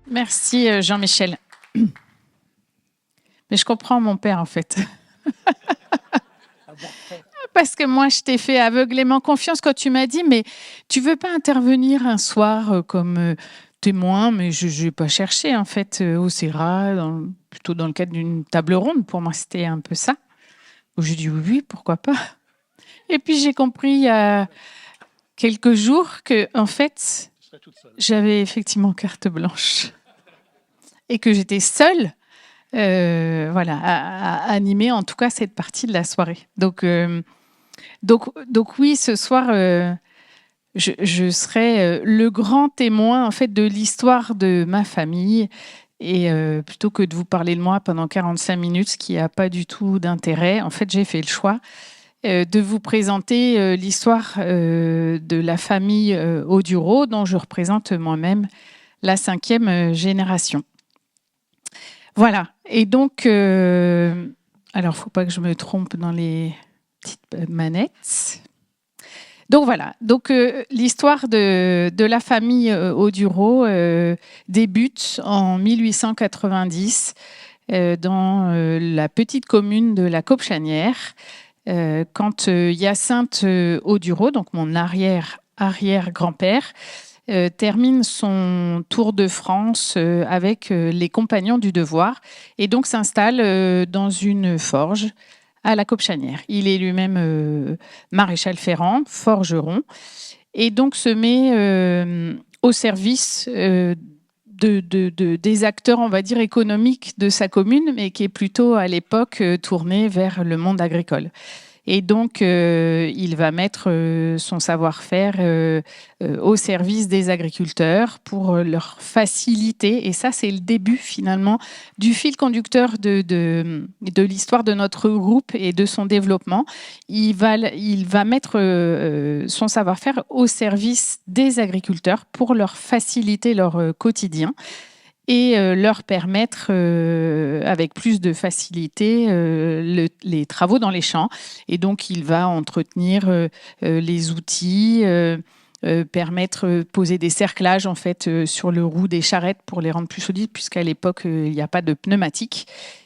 Merci Jean-Michel. Mais je comprends mon père en fait. Parce que moi, je t'ai fait aveuglément confiance quand tu m'as dit, mais tu veux pas intervenir un soir comme témoin, mais je n'ai pas cherché en fait au CERA, plutôt dans le cadre d'une table ronde. Pour moi, c'était un peu ça. Donc, j'ai dit oui, pourquoi pas. Et puis j'ai compris il y a quelques jours que en fait, j'avais effectivement carte blanche et que j'étais seule. Voilà, à animer en tout cas cette partie de la soirée. Donc oui, ce soir, je serai le grand témoin en fait de l'histoire de ma famille. Et plutôt que de vous parler de moi pendant 45 minutes, ce qui n'a pas du tout d'intérêt, en fait, j'ai fait le choix de vous présenter l'histoire de la famille Audureau, dont je représente moi-même la 5e génération. Voilà. Et donc, alors, faut pas que je me trompe dans les petites manettes. Donc voilà. Donc l'histoire de la famille Audureau débute en 1890 dans la petite commune de la Copchanière, quand Hyacinthe Audureau, donc mon arrière-grand-père, termine son tour de France avec les compagnons du devoir et donc s'installe dans une forge à la Copchanière. Il est lui-même maréchal ferrant, forgeron, et donc se met au service des acteurs, on va dire, économiques de sa commune, mais qui est plutôt à l'époque tourné vers le monde agricole. Et donc, il va mettre son savoir-faire au service des agriculteurs pour leur faciliter. Et ça, c'est le début finalement du fil conducteur de l'histoire de notre groupe et de son développement. Il va mettre son savoir-faire au service des agriculteurs pour leur faciliter leur quotidien et leur permettre avec plus de facilité les travaux dans les champs. Et donc, il va entretenir les outils, permettre poser des cerclages en fait sur le roue des charrettes pour les rendre plus solides, puisqu'à l'époque, il n'y a pas de pneumatique.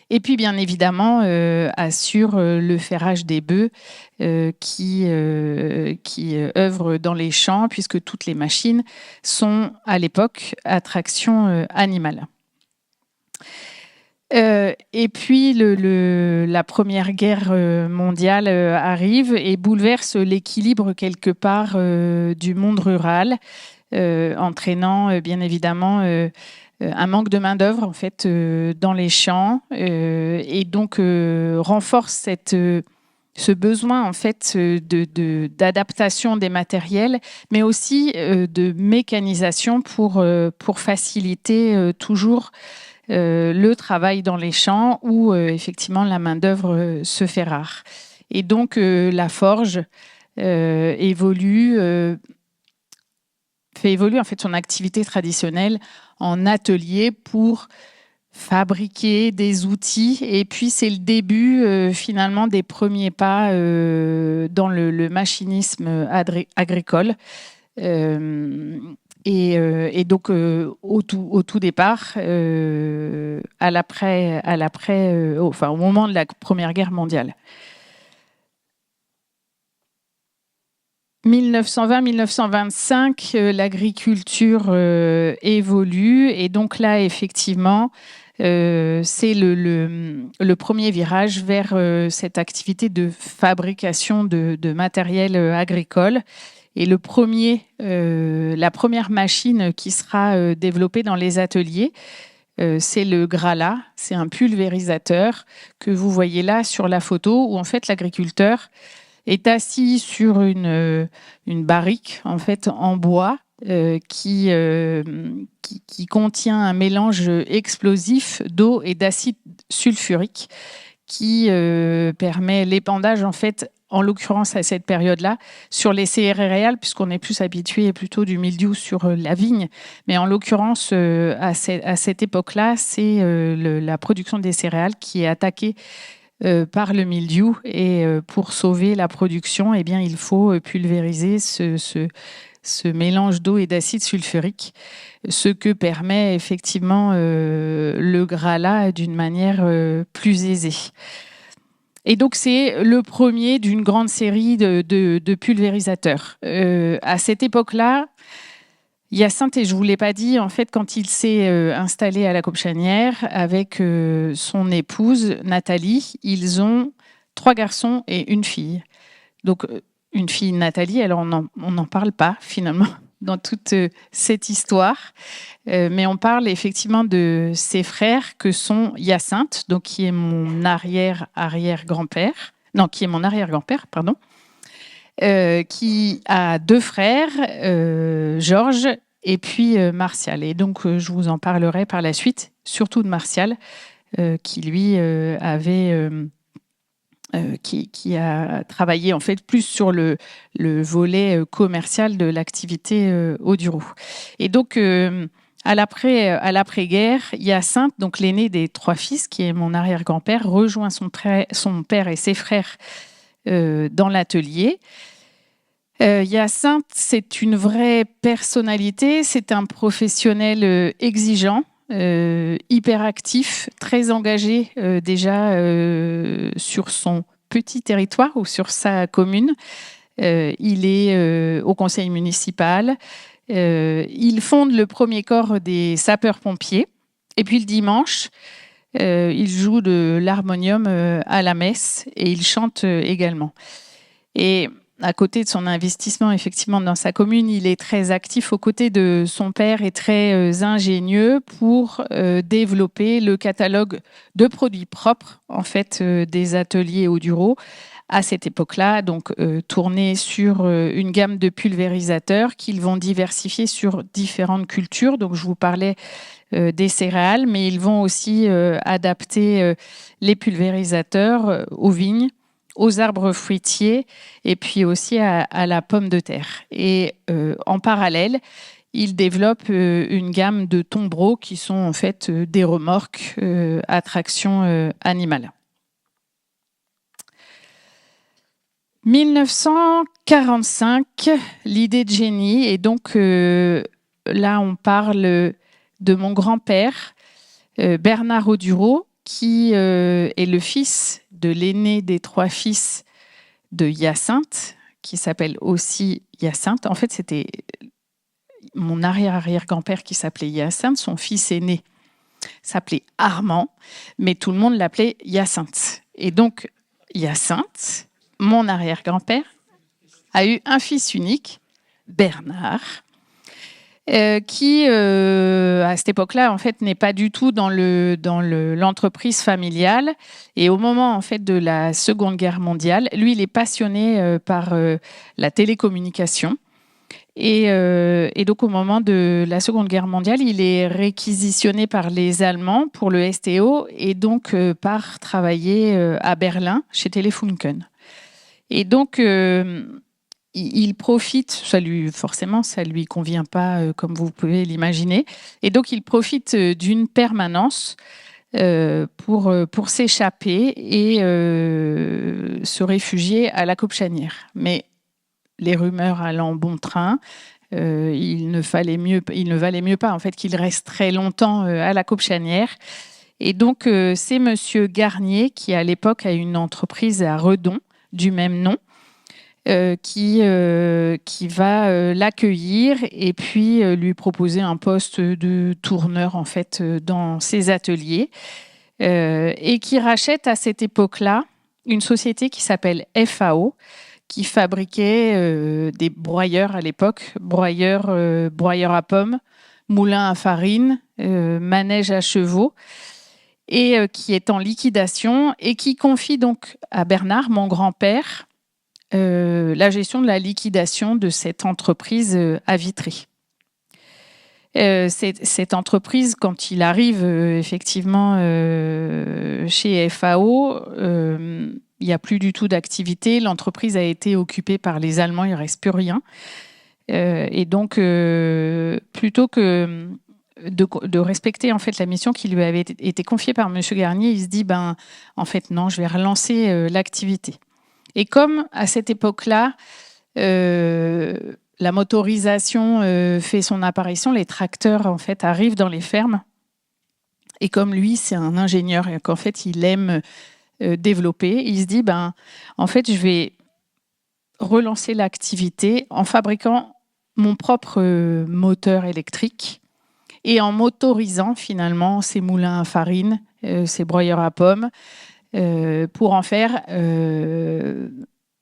Et puis, bien évidemment, assure le ferrage des bœufs qui œuvrent dans les champs, puisque toutes les machines sont, à l'époque, à traction animale. Et puis, la Première Guerre mondiale arrive et bouleverse l'équilibre quelque part du monde rural, entraînant bien évidemment un manque de main-d'œuvre en fait dans les champs et donc renforce ce besoin en fait d'adaptation des matériels, mais aussi de mécanisation pour faciliter toujours le travail dans les champs où effectivement la main-d'œuvre se fait rare. Et donc la forge fait évoluer en fait son activité traditionnelle en atelier pour fabriquer des outils. Et puis c'est le début finalement des premiers pas dans le machinisme agricole. Et donc, au tout départ, au moment de la Première Guerre mondiale. 1920-1925, l'agriculture évolue et donc là, effectivement, c'est le premier virage vers cette activité de fabrication de matériel agricole. Et la première machine qui sera développée dans les ateliers, c'est le Grala. C'est un pulvérisateur que vous voyez là sur la photo, où en fait l'agriculteur est assis sur une barrique en fait en bois qui contient un mélange explosif d'eau et d'acide sulfurique qui permet l'épandage en fait, en l'occurrence à cette période-là, sur les céréales, puisqu'on est plus habitué plutôt du mildiou sur la vigne. Mais en l'occurrence, à cette époque-là, c'est la production des céréales qui est attaquée par le mildiou. Et pour sauver la production, eh bien, il faut pulvériser ce mélange d'eau et d'acide sulfurique, ce que permet effectivement le grala d'une manière plus aisée. Et donc, c'est le premier d'une grande série de pulvérisateurs. À cette époque-là, Hyacinthe, et je ne vous l'ai pas dit, en fait, quand il s'est installé à la Caube-Chanière avec son épouse Nathalie, ils ont 3 garçons et une fille. Donc, une fille, Nathalie, alors on n'en parle pas finalement dans toute cette histoire, mais on parle effectivement de ses frères que sont Hyacinthe, donc qui est mon arrière-arrière-grand-père, non, qui est mon arrière-grand-père, pardon, qui a 2 frères, Georges et puis Martial. Et donc, je vous en parlerai par la suite, surtout de Martial, qui lui avait... qui a travaillé en fait plus sur le volet commercial de l'activité Audureau. Et donc, à l'après-guerre, Hyacinthe, donc l'aîné des 3 fils, qui est mon arrière-grand-père, rejoint son père et ses frères dans l'atelier. Hyacinthe, c'est une vraie personnalité, c'est un professionnel exigeant, hyperactif, très engagé déjà sur son petit territoire ou sur sa commune. Il est au conseil municipal. Il fonde le premier corps des sapeurs-pompiers. Et puis le dimanche, il joue de l'harmonium à la messe et il chante également. Et à côté de son investissement effectivement dans sa commune, il est très actif aux côtés de son père et très ingénieux pour développer le catalogue de produits propres en fait des ateliers Audureau à cette époque-là, donc tourné sur une gamme de pulvérisateurs qu'ils vont diversifier sur différentes cultures. Donc je vous parlais des céréales, mais ils vont aussi adapter les pulvérisateurs aux vignes, aux arbres fruitiers et puis aussi à la pomme de terre. Et en parallèle, ils développent une gamme de tombereaux qui sont en fait des remorques à traction animale. 1945, l'idée de génie, et donc là on parle de mon grand-père, Bernard Audureau, qui est le fils de l'aîné des 3 fils de Hyacinthe, qui s'appelle aussi Hyacinthe. En fait, c'était mon arrière-arrière-grand-père qui s'appelait Hyacinthe. Son fils aîné s'appelait Armand, mais tout le monde l'appelait Hyacinthe. Et donc, Hyacinthe, mon arrière-grand-père, a eu un fils unique, Bernard, qui, à cette époque-là, en fait, n'est pas du tout dans l'entreprise familiale. Et au moment, en fait, de la Seconde Guerre mondiale, lui, il est passionné par la télécommunication. Et donc, au moment de la Seconde Guerre mondiale, il est réquisitionné par les Allemands pour le STO et donc part travailler à Berlin, chez Telefunken. Et donc... il profite, ça lui convient pas comme vous pouvez l'imaginer, et donc il profite d'une permanence pour s'échapper et se réfugier à la Caube-Chanière. Mais les rumeurs allant bon train, il ne valait mieux pas en fait qu'il reste très longtemps à la Caube-Chanière. Et donc c'est Monsieur Garnier qui à l'époque a une entreprise à Redon du même nom. Qui va l'accueillir et puis lui proposer un poste de tourneur en fait dans ses ateliers et qui rachète à cette époque-là une société qui s'appelle FAO qui fabriquait des broyeurs à l'époque, broyeurs à pommes, moulins à farine, manèges à chevaux et qui est en liquidation et qui confie donc à Bernard, mon grand-père, la gestion de la liquidation de cette entreprise à Vitry. Cette entreprise, quand il arrive effectivement chez FAO, il n'y a plus du tout d'activité. L'entreprise a été occupée par les Allemands, il ne reste plus rien. Et donc, plutôt que de respecter en fait la mission qui lui avait été confiée par Monsieur Garnier, il se dit en fait non, je vais relancer l'activité. Et comme à cette époque-là, la la motorisation fait son apparition, les tracteurs en fait arrivent dans les fermes. Et comme lui, c'est un ingénieur et qu'en fait, il aime développer, il se dit, en fait, je vais relancer l'activité en fabriquant mon propre moteur électrique et en motorisant finalement ces moulins à farine, ces broyeurs à pommes, pour en faire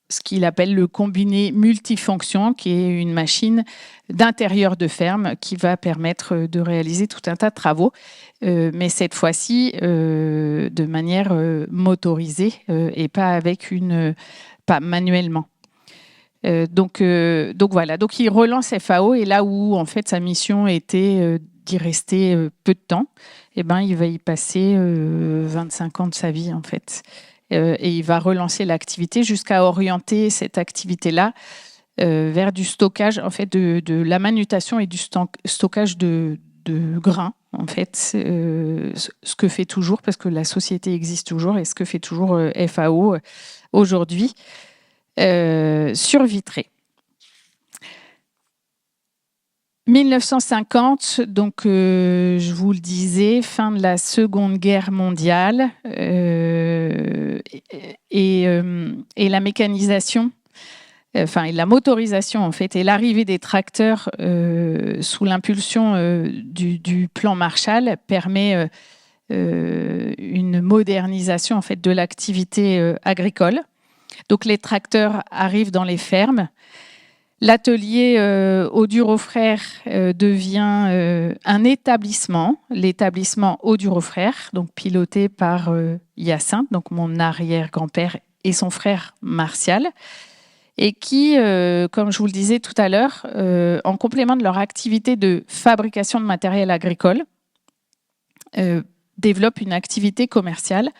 ce qu'il appelle le combiné multifonction, qui est une machine d'intérieur de ferme qui va permettre de réaliser tout un tas de travaux, mais cette fois-ci de manière motorisée et pas pas manuellement. Donc voilà, donc il relance FAO et là où en fait sa mission était d'y rester peu de temps, il va y passer 25 ans de sa vie en fait. Et il va relancer l'activité jusqu'à orienter cette activité-là vers du stockage, en fait, de la manutention et du stockage de grains, en fait, ce que fait toujours, parce que la société existe toujours, et ce que fait toujours FAO aujourd'hui sur Vitré. 1950, donc je vous le disais, fin de la Seconde Guerre mondiale et la mécanisation, et la motorisation en fait, et l'arrivée des tracteurs sous l'impulsion du plan Marshall permet une modernisation en fait de l'activité agricole. Donc les tracteurs arrivent dans les fermes. L'atelier Audureau-Frères devient un établissement, l'établissement Audureau-Frères, donc piloté par Hyacinthe, donc mon arrière-grand-père et son frère Martial, et qui, comme je vous le disais tout à l'heure, en complément de leur activité de fabrication de matériel agricole, développe une activité commerciale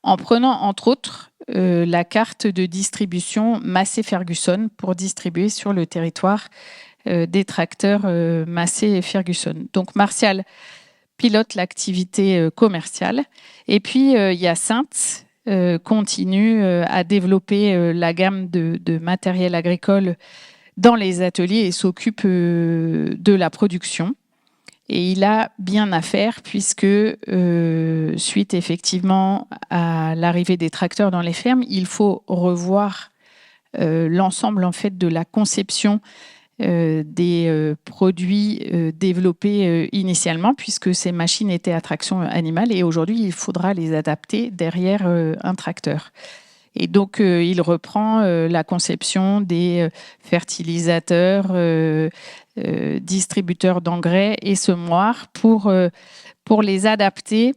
en prenant entre autres la carte de distribution Massey-Ferguson pour distribuer sur le territoire des tracteurs Massey-Ferguson. Donc Martial pilote l'activité commerciale et puis Hyacinthe continue à développer la gamme de matériel agricole dans les ateliers et s'occupe de la production. Et il a bien à faire puisque, suite effectivement à l'arrivée des tracteurs dans les fermes, il faut revoir l'ensemble en fait de la conception des produits développés initialement, puisque ces machines étaient à traction animale et aujourd'hui il faudra les adapter derrière un tracteur. Et donc, il reprend la conception des fertilisateurs, distributeurs d'engrais et semoirs pour les adapter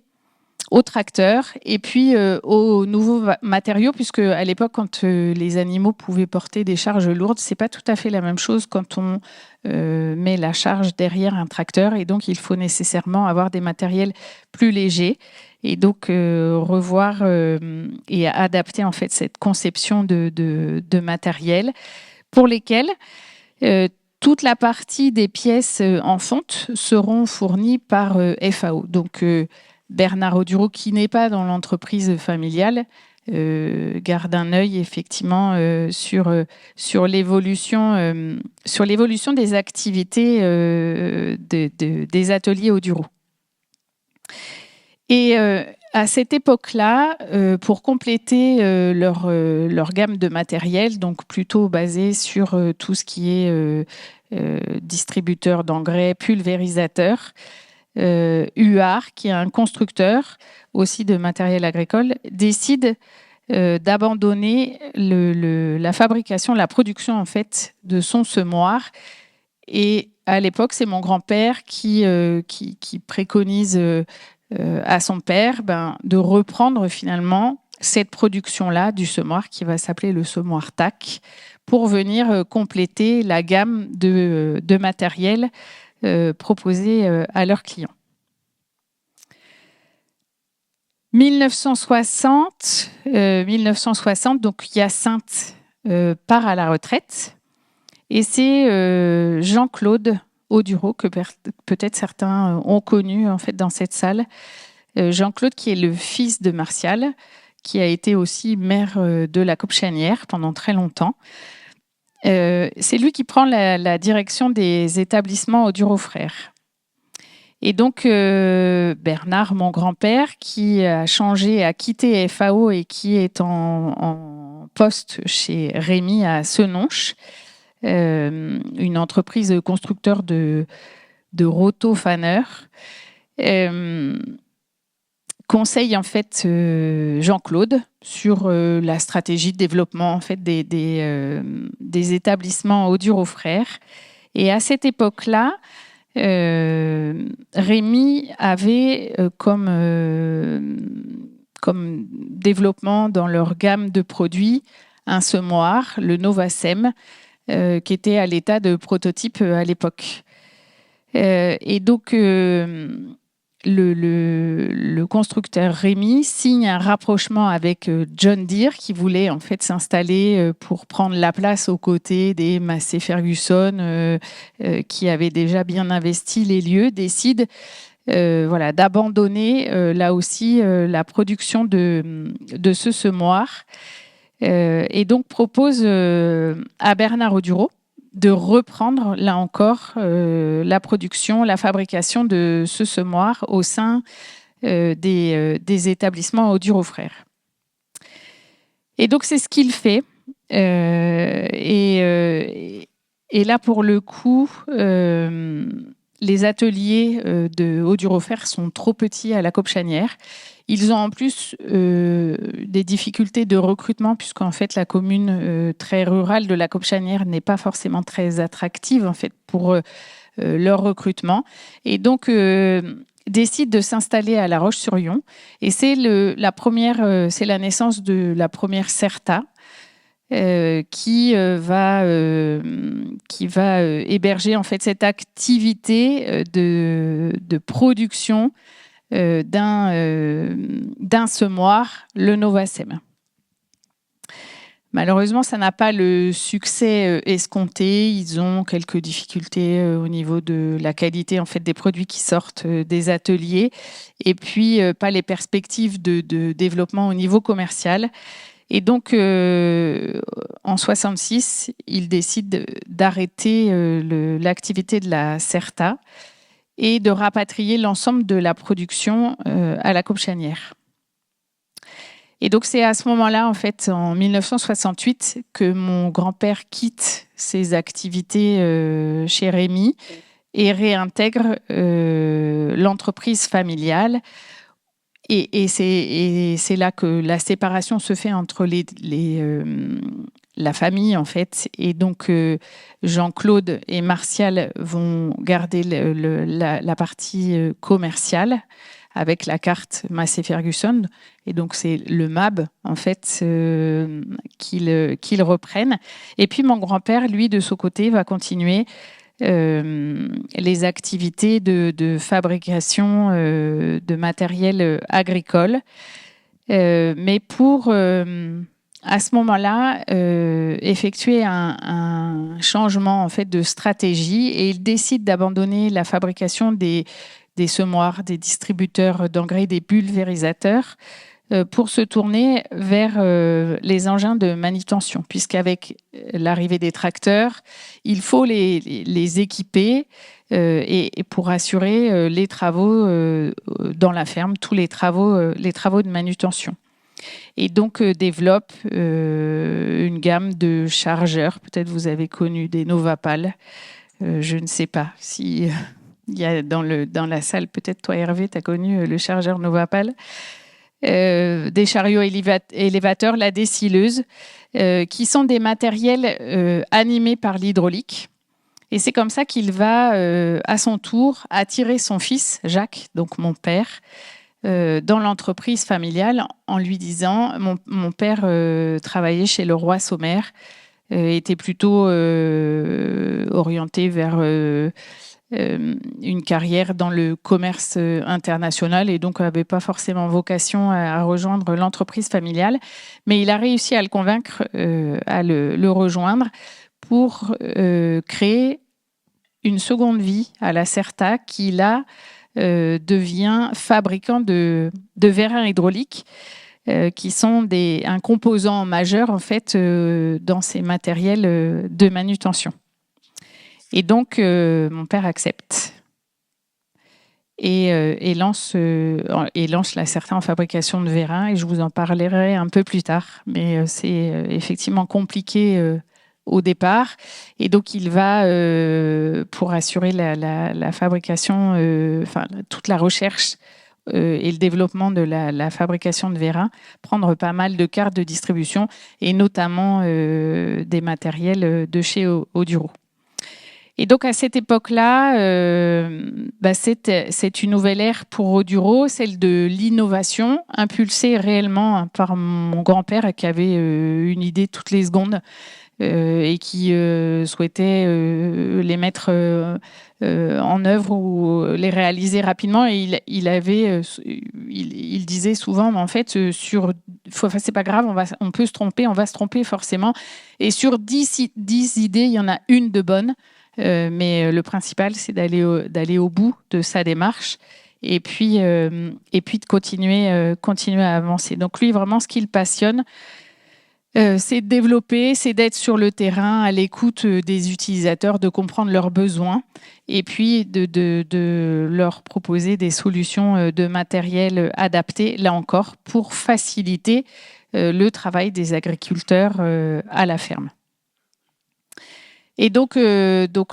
aux tracteurs et puis aux nouveaux matériaux, puisque à l'époque, quand les animaux pouvaient porter des charges lourdes, c'est pas tout à fait la même chose quand on met la charge derrière un tracteur. Et donc, il faut nécessairement avoir des matériels plus légers. Et donc, revoir et adapter en fait cette conception de matériel pour lesquels toute la partie des pièces en fonte seront fournies par FAO. Donc, Bernard Audureau, qui n'est pas dans l'entreprise familiale, garde un œil effectivement sur l'évolution des activités des ateliers Audureau. Et à cette époque-là, pour compléter leur gamme de matériel, donc plutôt basée sur tout ce qui est distributeur d'engrais, pulvérisateur, UAR, qui est un constructeur aussi de matériel agricole, décide d'abandonner la fabrication, la production en fait de son semoir. Et à l'époque, c'est mon grand-père qui préconise à son père de reprendre finalement cette production-là du semoir qui va s'appeler le semoir TAC pour venir compléter la gamme de matériel proposé à leurs clients. 1960, donc Hyacinthe part à la retraite et c'est Jean-Claude Audureau, que peut-être certains ont connu en fait dans cette salle. Jean-Claude, qui est le fils de Martial, qui a été aussi maire de la Caupchanière pendant très longtemps. c'est lui qui prend la direction des établissements Oduro-Frères. Et donc, Bernard, mon grand-père, qui a changé, a quitté FAO et qui est en poste chez Rémy à Senonches, une entreprise constructeur de rotofaneurs, conseille en fait Jean-Claude sur la stratégie de développement en fait des établissements Oduro-Frères. Et à cette époque-là, Rémy avait comme développement dans leur gamme de produits un semoir, le Novasem, qui était à l'état de prototype à l'époque. Et donc, le constructeur Rémy signe un rapprochement avec John Deere, qui voulait en fait s'installer pour prendre la place aux côtés des Massey Ferguson, qui avaient déjà bien investi les lieux, décide d'abandonner là aussi la production de ce semoir, et donc propose à Bernard Oduro de reprendre, là encore, la production, la fabrication de ce semoir au sein des établissements Oduro-Frères. Et donc, c'est ce qu'il fait. Et là, pour le coup, les ateliers de Oduro-Frères sont trop petits à la Caupchanière. Ils ont en plus des difficultés de recrutement, puisqu'en fait, la commune très rurale de la Caupchanière n'est pas forcément très attractive en fait, pour leur recrutement. Et donc, décide de s'installer à La Roche-sur-Yon. Et c'est c'est la naissance de la première CERTA, qui va héberger en fait cette activité de production d'un semoir, le Novasem. Malheureusement, ça n'a pas le succès escompté. Ils ont quelques difficultés au niveau de la qualité en fait des produits qui sortent des ateliers, et puis pas les perspectives de développement au niveau commercial. Et donc, en 66, ils décident d'arrêter l'activité de la CERTA et de rapatrier l'ensemble de la production à la Caupchanière. Et donc, c'est à ce moment-là, en fait, en 1968, que mon grand-père quitte ses activités chez Rémy et réintègre l'entreprise familiale. Et c'est là que la séparation se fait entre la famille, en fait. Et donc, Jean-Claude et Martial vont garder la partie commerciale avec la carte Massey Ferguson. Et donc, c'est le MAB, en fait, qu'ils reprennent. Et puis, mon grand-père, lui, de son côté, va continuer les activités de fabrication de matériel agricole. Mais pour, à ce moment-là, effectuer un changement en fait, de stratégie, et il décide d'abandonner la fabrication des semoirs, des distributeurs d'engrais, des pulvérisateurs, pour se tourner vers les engins de manutention, puisqu'avec l'arrivée des tracteurs, il faut les équiper et pour assurer les travaux dans la ferme, tous les travaux de manutention. Et donc développe une gamme de chargeurs. Peut-être vous avez connu des Novapal. Je ne sais pas si il y a dans la salle, peut-être toi Hervé, tu as connu le chargeur Novapal. Des chariots élévateurs, la décileuse, qui sont des matériels animés par l'hydraulique. Et c'est comme ça qu'il va, à son tour, attirer son fils, Jacques, donc mon père, dans l'entreprise familiale en lui disant, mon père travaillait chez le roi Sommer, était plutôt orienté vers une carrière dans le commerce international et donc n'avait pas forcément vocation à rejoindre l'entreprise familiale. Mais il a réussi à le convaincre à le rejoindre pour créer une seconde vie à la CERTA qui, là, devient fabricant de vérins hydrauliques qui sont un composant majeur en fait dans ces matériels de manutention. Et donc mon père accepte et lance la Certa en fabrication de vérins, et je vous en parlerai un peu plus tard, mais c'est effectivement compliqué au départ, et donc il va pour assurer la fabrication, toute la recherche et le développement de la fabrication de vérins, prendre pas mal de cartes de distribution et notamment des matériels de chez Oduro. Et donc à cette époque-là, c'est une nouvelle ère pour Oduro, celle de l'innovation, impulsée réellement par mon grand-père qui avait une idée toutes les secondes et qui souhaitait les mettre en œuvre ou les réaliser rapidement. Et il disait souvent, en fait, c'est pas grave, on peut se tromper, on va se tromper forcément. Et sur 10 idées, il y en a une de bonne. Mais le principal, c'est d'aller au bout de sa démarche et puis de continuer à avancer. Donc lui, vraiment, ce qui le passionne, c'est de développer, c'est d'être sur le terrain, à l'écoute des utilisateurs, de comprendre leurs besoins et puis de leur proposer des solutions de matériel adapté, là encore, pour faciliter le travail des agriculteurs à la ferme. Et donc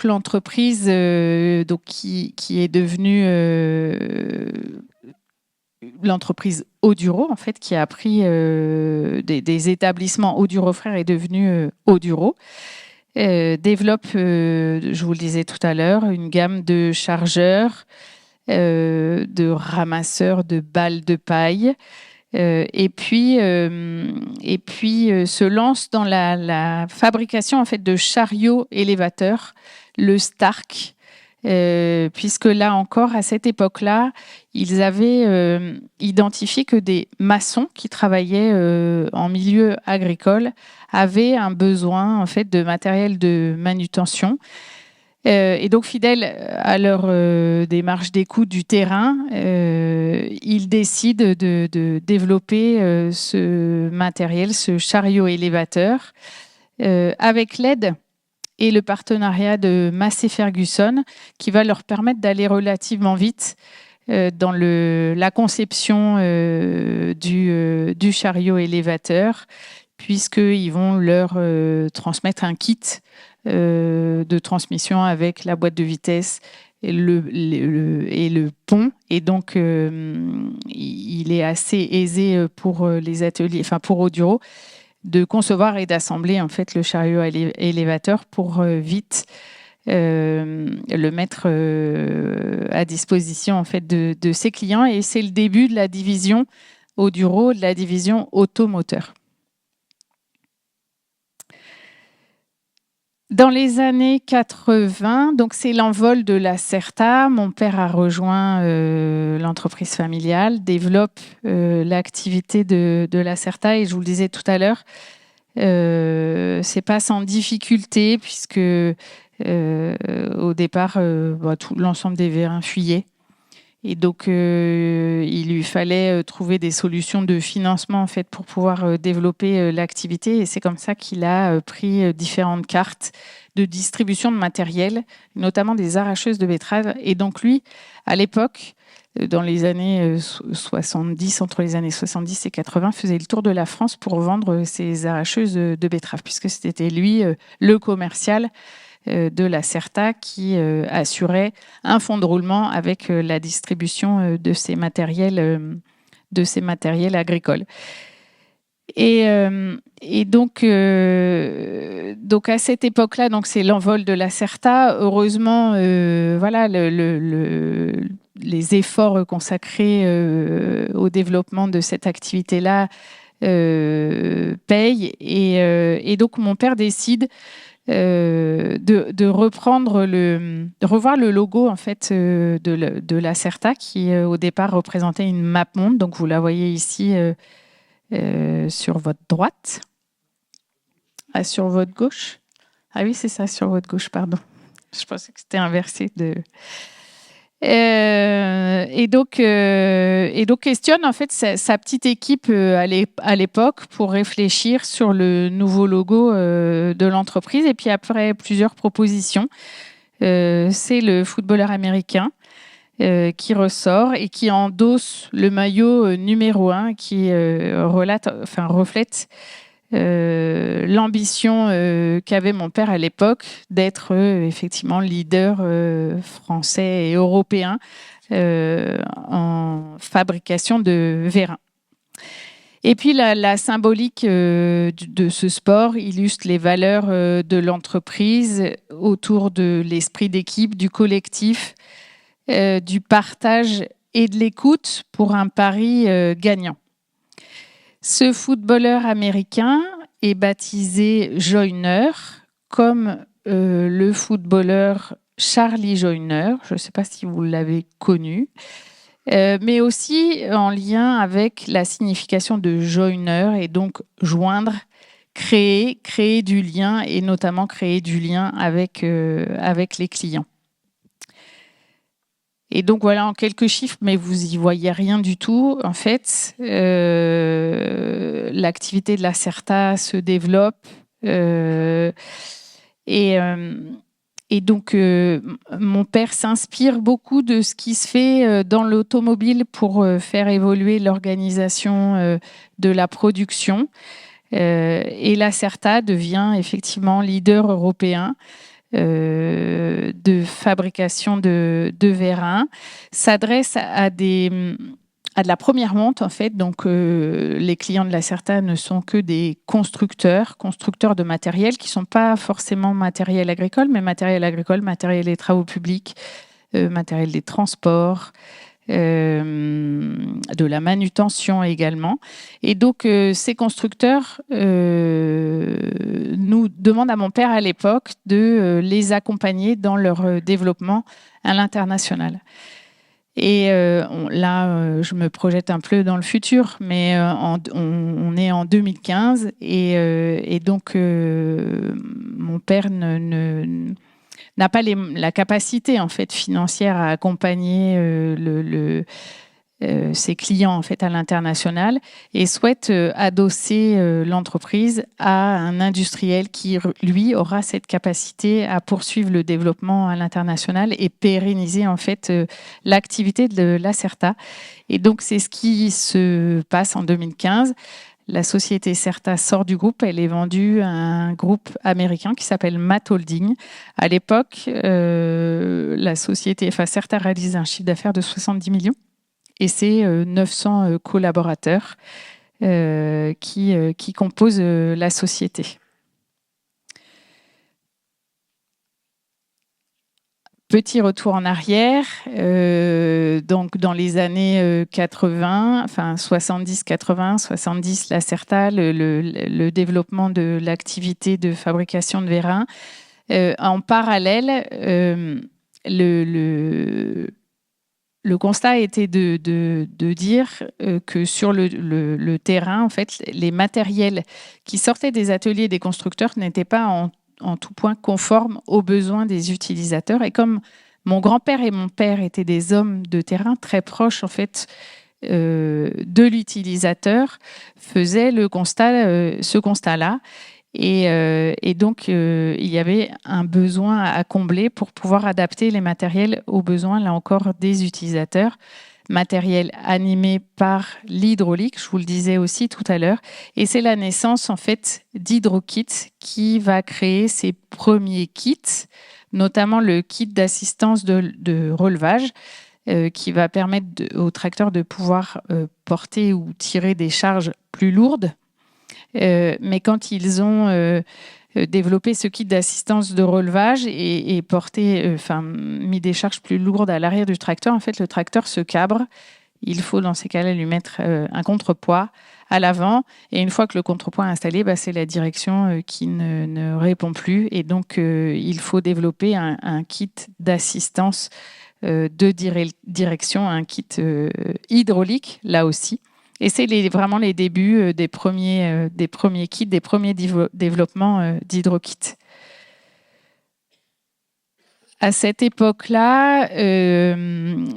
l'entreprise qui est devenue l'entreprise Oduro, en fait, qui a pris des établissements Oduro Frères, est devenue Oduro, développe, je vous le disais tout à l'heure, une gamme de chargeurs, de ramasseurs de balles de paille, et puis se lance dans la fabrication en fait de chariots élévateurs, le Stark, puisque là encore à cette époque-là, ils avaient identifié que des maçons qui travaillaient en milieu agricole avaient un besoin en fait de matériel de manutention. Et donc, fidèles à leur démarche d'écoute du terrain, ils décident de développer ce matériel, ce chariot élévateur, avec l'aide et le partenariat de Massey Ferguson, qui va leur permettre d'aller relativement vite dans la conception du chariot élévateur, puisqu'ils vont leur transmettre un kit de transmission avec la boîte de vitesse et le pont. Et donc, il est assez aisé pour les ateliers, pour Oduro, de concevoir et d'assembler en fait le chariot élévateur pour vite le mettre à disposition en fait de ses clients. Et c'est le début de la division Oduro, de la division automoteur. Dans les années 80, donc c'est l'envol de la Certa. Mon père a rejoint l'entreprise familiale, développe l'activité de la Certa, et je vous le disais tout à l'heure, c'est pas sans difficulté puisque au départ, tout l'ensemble des vérins fuyaient. Et donc, il lui fallait trouver des solutions de financement en fait, pour pouvoir développer l'activité. Et c'est comme ça qu'il a pris différentes cartes de distribution de matériel, notamment des arracheuses de betteraves. Et donc, lui, à l'époque, dans les années 70, entre les années 70 et 80, faisait le tour de la France pour vendre ses arracheuses de betteraves, puisque c'était lui, le commercial de la Certa, qui assurait un fonds de roulement avec la distribution de ces matériels agricoles. Et donc à cette époque-là, donc c'est l'envol de la Certa. Heureusement, voilà, les efforts consacrés au développement de cette activité-là payent. Et donc mon père décide de revoir le logo en fait de la Certa, qui au départ représentait une map monde. Donc vous la voyez ici sur votre droite, sur votre gauche. Ah oui, c'est ça, sur votre gauche, pardon. Je pensais que c'était inversé. et donc questionne en fait sa petite équipe à l'époque pour réfléchir sur le nouveau logo de l'entreprise. Et puis après plusieurs propositions, c'est le footballeur américain qui ressort et qui endosse le maillot numéro 1 qui reflète l'ambition qu'avait mon père à l'époque d'être effectivement leader français et européen en fabrication de vérins. Et puis la symbolique de ce sport illustre les valeurs de l'entreprise autour de l'esprit d'équipe, du collectif, du partage et de l'écoute pour un pari gagnant. Ce footballeur américain est baptisé Joyner, comme le footballeur Charlie Joyner, je ne sais pas si vous l'avez connu, mais aussi en lien avec la signification de joiner, et donc joindre, créer du lien, et notamment créer du lien avec les clients. Et donc voilà en quelques chiffres, mais vous y voyez rien du tout. En fait, l'activité de l'Acerta se développe et donc mon père s'inspire beaucoup de ce qui se fait dans l'automobile pour faire évoluer l'organisation de la production. Et l'Acerta devient effectivement leader européen de fabrication de vérins, s'adresse à de la première monte en fait. Donc les clients de l'Acerta ne sont que des constructeurs de matériel qui ne sont pas forcément matériel agricole, mais matériel agricole, matériel des travaux publics, matériel des transports, de la manutention également. Et donc, ces constructeurs nous demandent à mon père à l'époque de les accompagner dans leur développement à l'international. Et je me projette un peu dans le futur, mais on est en 2015 et donc mon père n'a pas la capacité en fait financière à accompagner ses clients en fait à l'international et souhaite adosser l'entreprise à un industriel qui lui aura cette capacité à poursuivre le développement à l'international et pérenniser en fait l'activité de l'Acerta. Et donc c'est ce qui se passe en 2015. La société Certa sort du groupe, elle est vendue à un groupe américain qui s'appelle Matt Holding. À l'époque, la société Certa réalise un chiffre d'affaires de 70 millions et c'est 900 collaborateurs qui composent la société. Petit retour en arrière, donc dans les années 80, enfin 70-80, 70, l'Acerta, le développement de l'activité de fabrication de vérins. En parallèle, le constat était de dire que sur le terrain, en fait, les matériels qui sortaient des ateliers des constructeurs n'étaient pas en tout point conformes aux besoins des utilisateurs. Et comme mon grand-père et mon père étaient des hommes de terrain très proches, en fait, de l'utilisateur, faisaient ce constat-là. Et donc, il y avait un besoin à combler pour pouvoir adapter les matériels aux besoins, là encore, des utilisateurs. Matériel animé par l'hydraulique, je vous le disais aussi tout à l'heure. Et c'est la naissance, en fait, d'HydroKit qui va créer ses premiers kits, notamment le kit d'assistance de relevage, qui va permettre aux tracteurs de pouvoir porter ou tirer des charges plus lourdes. Mais quand ils ont développé ce kit d'assistance de relevage et mis des charges plus lourdes à l'arrière du tracteur, en fait, le tracteur se cabre. Il faut, dans ces cas-là, lui mettre un contrepoids à l'avant. Et une fois que le contrepoids est installé, c'est la direction qui ne répond plus. Et donc, il faut développer un kit d'assistance de direction, un kit hydraulique, là aussi. Et c'est vraiment les débuts des premiers kits, des premiers développements d'HydroKit. À cette époque-là,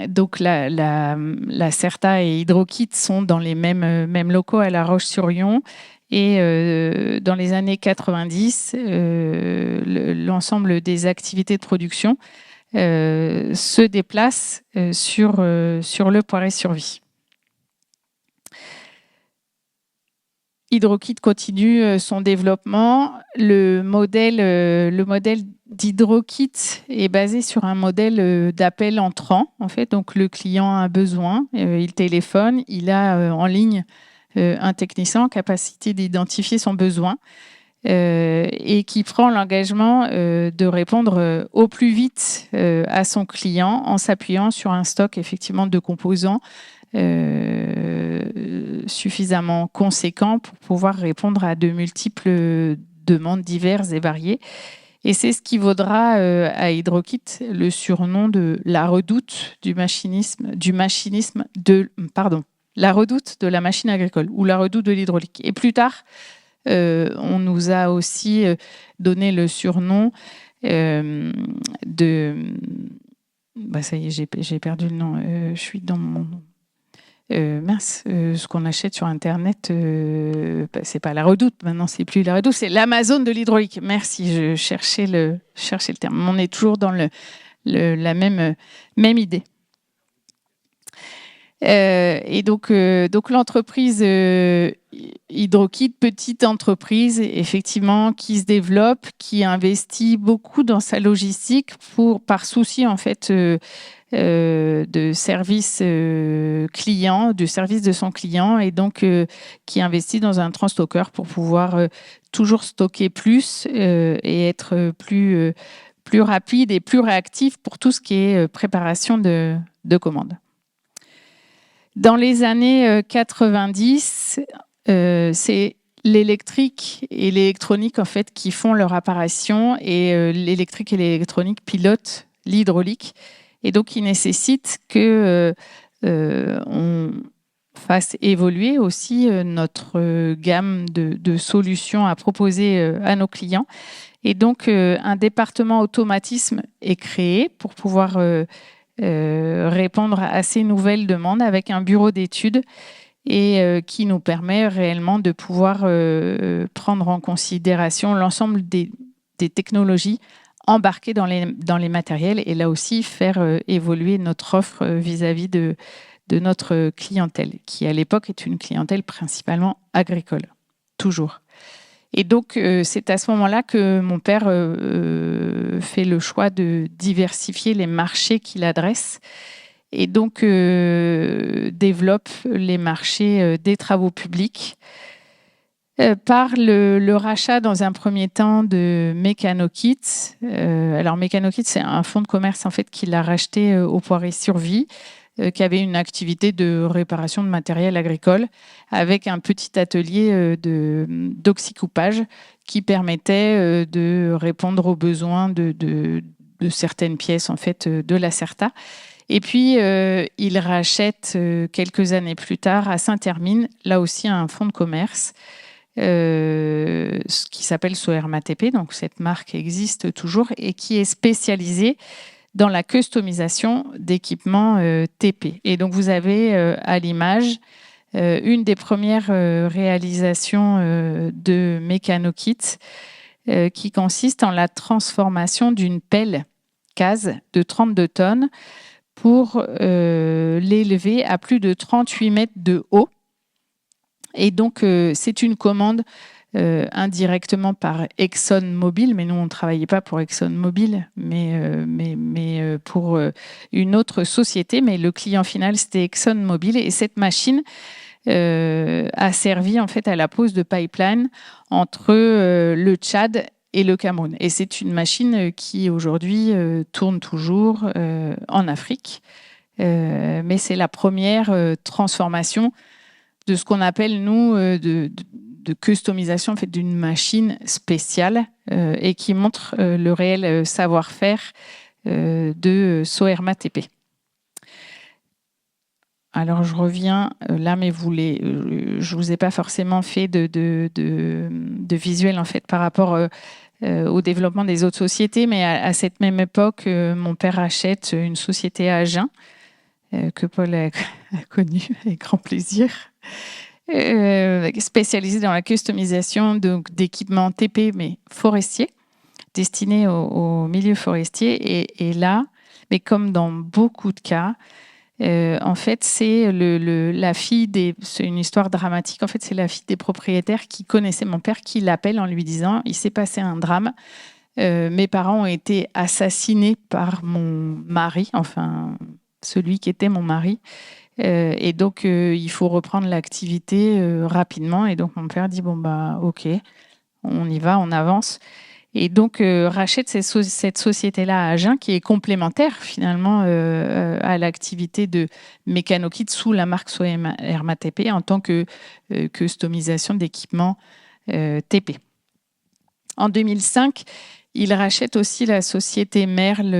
donc la Certa et Hydrokit sont dans les mêmes locaux à La Roche-sur-Yon. Et dans les années 90, l'ensemble des activités de production se déplacent sur le Poiré-sur-Vie. Hydrokit continue son développement. Le modèle d'Hydrokit est basé sur un modèle d'appel entrant. En fait, donc le client a un besoin, il téléphone, il a en ligne un technicien en capacité d'identifier son besoin et qui prend l'engagement de répondre au plus vite à son client en s'appuyant sur un stock effectivement de composants suffisamment conséquent pour pouvoir répondre à de multiples demandes diverses et variées. Et c'est ce qui vaudra à Hydrokit le surnom de la redoute la redoute de la machine agricole ou la redoute de l'hydraulique. Et plus tard, on nous a aussi donné le surnom de... ça y est, j'ai perdu le nom. Je suis dans mon... ce qu'on achète sur Internet, c'est pas la redoute, maintenant c'est plus la redoute, c'est l'Amazon de l'hydraulique. Merci, je cherchais le terme. On est toujours dans la même idée. Et donc l'entreprise Hydrokit, petite entreprise, effectivement, qui se développe, qui investit beaucoup dans sa logistique par souci, en fait, de service client, du service de son client, et donc qui investit dans un transstockeur pour pouvoir toujours stocker plus et être plus rapide et plus réactif pour tout ce qui est préparation de commandes. Dans les années 90, c'est l'électrique et l'électronique en fait qui font leur apparition, et l'électrique et l'électronique pilotent l'hydraulique. Et donc, il nécessite que on fasse évoluer aussi notre gamme de solutions à proposer à nos clients. Et donc, un département automatisme est créé pour pouvoir répondre à ces nouvelles demandes avec un bureau d'études et qui nous permet réellement de pouvoir prendre en considération l'ensemble des technologies embarquer dans les matériels et là aussi faire évoluer notre offre vis-à-vis de notre clientèle, qui à l'époque est une clientèle principalement agricole, toujours. Et donc, c'est à ce moment-là que mon père fait le choix de diversifier les marchés qu'il adresse et donc développe les marchés des travaux publics, par le rachat dans un premier temps de Mécanokit. Alors Mécanokit, c'est un fonds de commerce en fait qui l'a racheté au Poiré-sur-Vie, qui avait une activité de réparation de matériel agricole avec un petit atelier d'oxycoupage qui permettait de répondre aux besoins de certaines pièces en fait de la Certa. Et puis, il rachète quelques années plus tard à Saint-Hermine, là aussi un fonds de commerce, qui s'appelle Soerma TP, donc cette marque existe toujours et qui est spécialisée dans la customisation d'équipements TP. Et donc vous avez à l'image une des premières réalisations de Mécanokit qui consiste en la transformation d'une pelle case de 32 tonnes pour l'élever à plus de 38 mètres de haut. Et donc, c'est une commande indirectement par ExxonMobil, mais nous, on ne travaillait pas pour ExxonMobil, mais pour une autre société. Mais le client final, c'était ExxonMobil. Et cette machine a servi en fait à la pose de pipeline entre le Tchad et le Cameroun. Et c'est une machine qui, aujourd'hui, tourne toujours en Afrique. Mais c'est la première transformation de ce qu'on appelle, nous, de customisation en fait, d'une machine spéciale et qui montre le réel savoir-faire de Soerma TP. Alors, je reviens là, mais je ne vous ai pas forcément fait de visuel en fait, par rapport au développement des autres sociétés. Mais à cette même époque, mon père achète une société à Agen, que Paul a connue avec grand plaisir, spécialisée dans la customisation d'équipements TP, mais forestiers, destinés au milieu forestier. Et là, mais comme dans beaucoup de cas, en fait, c'est la fille c'est une histoire dramatique. En fait, c'est la fille des propriétaires qui connaissaient mon père qui l'appelle en lui disant: il s'est passé un drame. Mes parents ont été assassinés par mon mari, enfin celui qui était mon mari. Et donc, il faut reprendre l'activité rapidement. Et donc, mon père dit: bon, bah, ok, on y va, on avance. Et donc, rachète cette société-là à Agen, qui est complémentaire finalement à l'activité de Mécanokit sous la marque Soema TP en tant que customisation d'équipements TP. En 2005, il rachète aussi la société Merle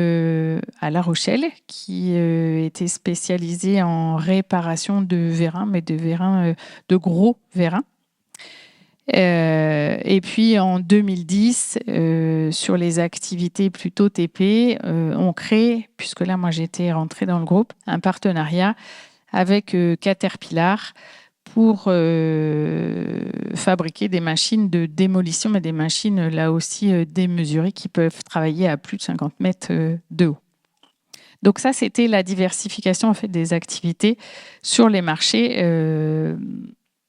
à La Rochelle, qui était spécialisée en réparation de vérins, mais de vérins, de gros vérins. Et puis en 2010, sur les activités plutôt TP, on crée, puisque là, moi, j'étais rentrée dans le groupe, un partenariat avec Caterpillar pour fabriquer des machines de démolition, mais des machines là aussi démesurées qui peuvent travailler à plus de 50 mètres de haut. Donc ça, c'était la diversification en fait des activités sur les marchés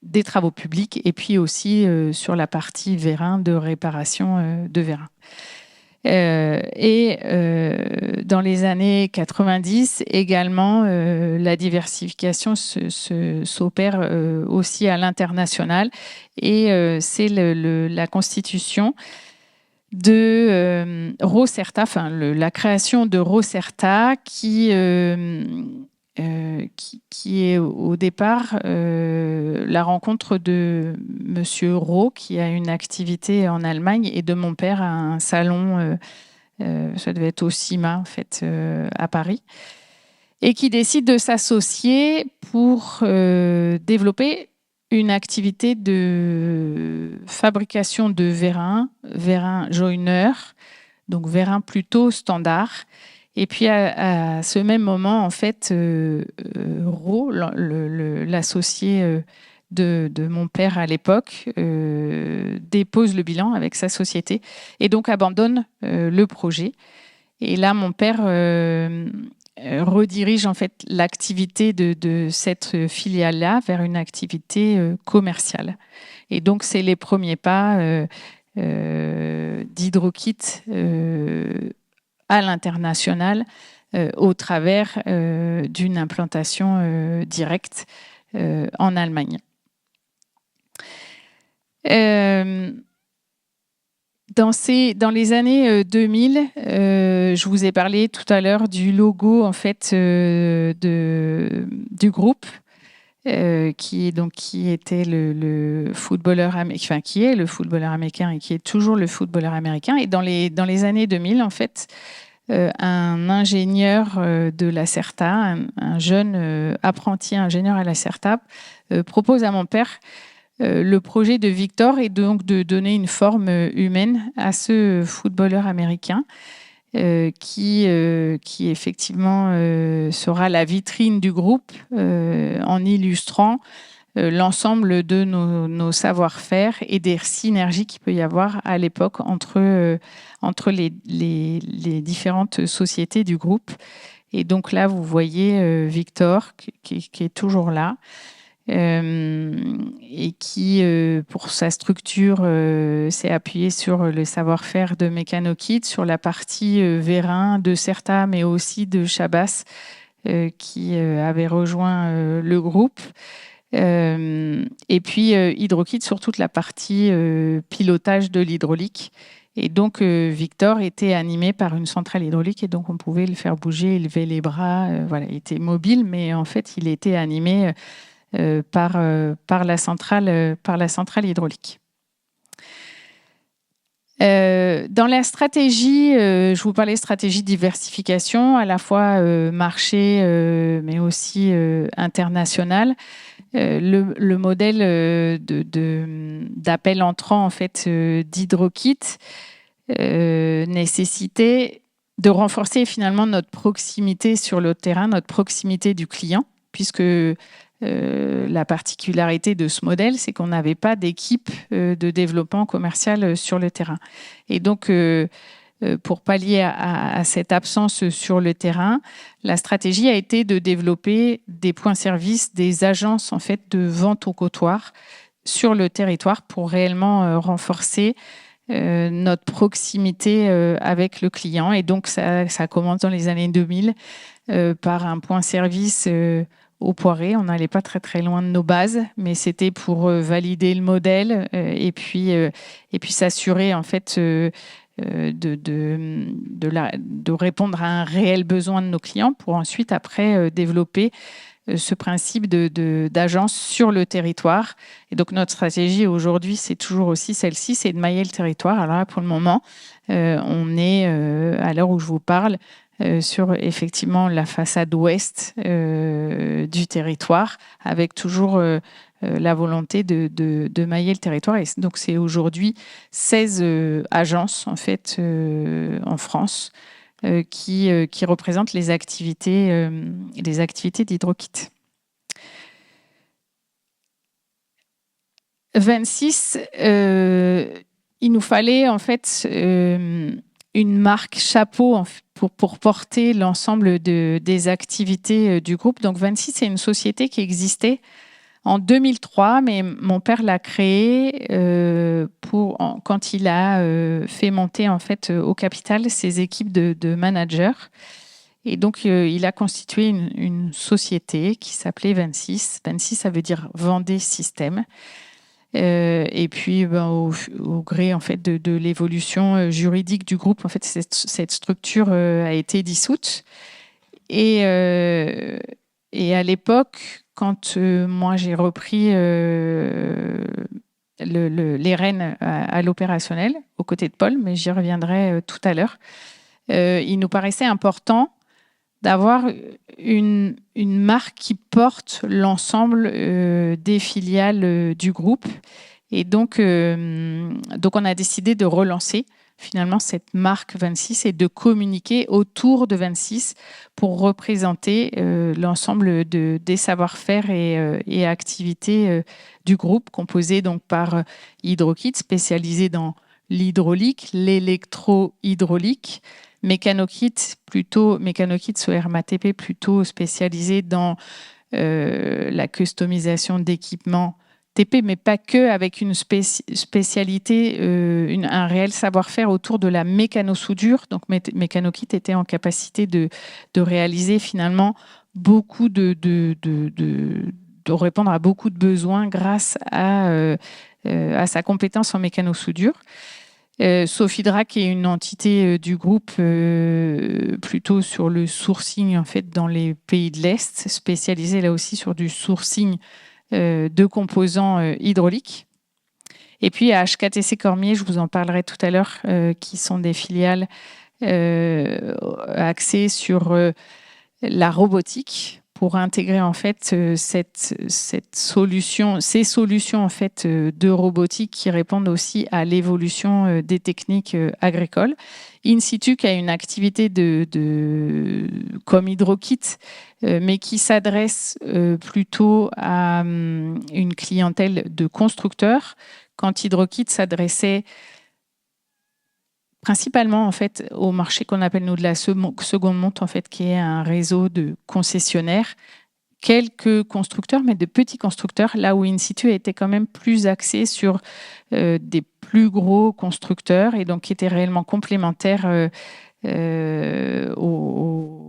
des travaux publics et puis aussi sur la partie vérin, de réparation de vérin. Dans les années 90, également, la diversification s'opère aussi à l'international et c'est la constitution de Rocerta, enfin la création de Rocerta qui est au départ la rencontre de Monsieur Roh, qui a une activité en Allemagne, et de mon père à un salon, ça devait être au CIMA en fait, à Paris, et qui décide de s'associer pour développer une activité de fabrication de vérin joiner, donc vérin plutôt standard. Et puis à ce même moment, en fait, Roh, l'associé de mon père à l'époque, dépose le bilan avec sa société et donc abandonne le projet. Et là, mon père redirige en fait l'activité de cette filiale-là vers une activité commerciale. Et donc, c'est les premiers pas d'Hydrokit à l'international au travers d'une implantation directe en Allemagne. Dans les années 2000, je vous ai parlé tout à l'heure du logo en fait du groupe, qui était le footballeur américain, qui est le footballeur américain et qui est toujours le footballeur américain. Et dans les années 2000, en fait, un ingénieur de la CERTA, un jeune apprenti ingénieur à la CERTA, propose à mon père le projet de Victor et donc de donner une forme humaine à ce footballeur américain qui effectivement sera la vitrine du groupe en illustrant l'ensemble de nos savoir-faire et des synergies qu'il peut y avoir à l'époque entre les différentes sociétés du groupe. Et donc là, vous voyez Victor qui est toujours là. Et qui, pour sa structure, s'est appuyé sur le savoir-faire de Mécanokit, sur la partie vérin de Certa, mais aussi de Chabas, qui avait rejoint le groupe. Et puis Hydrokit sur toute la partie pilotage de l'hydraulique. Et donc Victor était animé par une centrale hydraulique et donc on pouvait le faire bouger, lever les bras. Voilà, il était mobile, mais en fait il était animé par la centrale hydraulique. Dans la stratégie, je vous parlais de stratégie de diversification, à la fois marché, mais aussi international. Le modèle d'appel entrant en fait d'Hydrokit nécessitait de renforcer finalement notre proximité sur le terrain, notre proximité du client, puisque la particularité de ce modèle, c'est qu'on n'avait pas d'équipe de développement commercial sur le terrain. Et donc, pour pallier à cette absence sur le terrain, la stratégie a été de développer des points services, des agences en fait de vente au comptoir sur le territoire pour réellement renforcer notre proximité avec le client. Et donc, ça commence dans les années 2000 par un point service au Poiré. On n'allait pas très très loin de nos bases, mais c'était pour valider le modèle et puis s'assurer en fait de répondre à un réel besoin de nos clients pour ensuite après développer ce principe d'agence sur le territoire. Et donc, notre stratégie aujourd'hui, c'est toujours aussi celle-ci, c'est de mailler le territoire. Alors là, pour le moment, on est, à l'heure où je vous parle, sur effectivement la façade ouest du territoire, avec toujours la volonté de mailler le territoire. Et donc, c'est aujourd'hui 16 agences, en fait, en France, qui représentent les activités d'Hydrokit. 26, il nous fallait en fait une marque chapeau pour porter l'ensemble des activités du groupe. Donc 26, c'est une société qui existait en 2003, mais mon père l'a créée quand il a fait monter en fait au capital ses équipes de managers. Et donc, il a constitué une société qui s'appelait 26. 26, ça veut dire Vendée Système. Et puis, au gré en fait de l'évolution juridique du groupe, en fait, cette structure a été dissoute. Et à l'époque, quand moi j'ai repris les rênes à l'opérationnel, aux côtés de Paul, mais j'y reviendrai tout à l'heure, il nous paraissait important d'avoir une marque qui porte l'ensemble des filiales du groupe. Et donc, on a décidé de relancer finalement cette marque 26 et de communiquer autour de 26 pour représenter l'ensemble des savoir-faire et activités du groupe, composé donc par Hydrokit, spécialisé dans l'hydraulique, l'électro-hydraulique, Mécanokit sur RMATP, plutôt spécialisé dans la customisation d'équipements TP, mais pas que, avec une spécialité, un réel savoir-faire autour de la mécano-soudure. Donc, Mécanokit était en capacité de réaliser finalement beaucoup de répondre à beaucoup de besoins grâce à sa compétence en mécano-soudure. Sofidra, qui est une entité du groupe plutôt sur le sourcing en fait dans les pays de l'Est, spécialisée là aussi sur du sourcing de composants hydrauliques. Et puis à HKTC Cormier, je vous en parlerai tout à l'heure, qui sont des filiales axées sur la robotique pour intégrer en fait ces solutions en fait de robotique qui répondent aussi à l'évolution des techniques agricoles. In-situ, qui a une activité comme Hydrokit, mais qui s'adresse plutôt à une clientèle de constructeurs, quand Hydrokit s'adressait principalement en fait au marché qu'on appelle nous de la seconde monte, en fait, qui est un réseau de concessionnaires, quelques constructeurs, mais de petits constructeurs, là où In-situ était quand même plus axé sur des plus gros constructeurs et donc qui étaient réellement complémentaires aux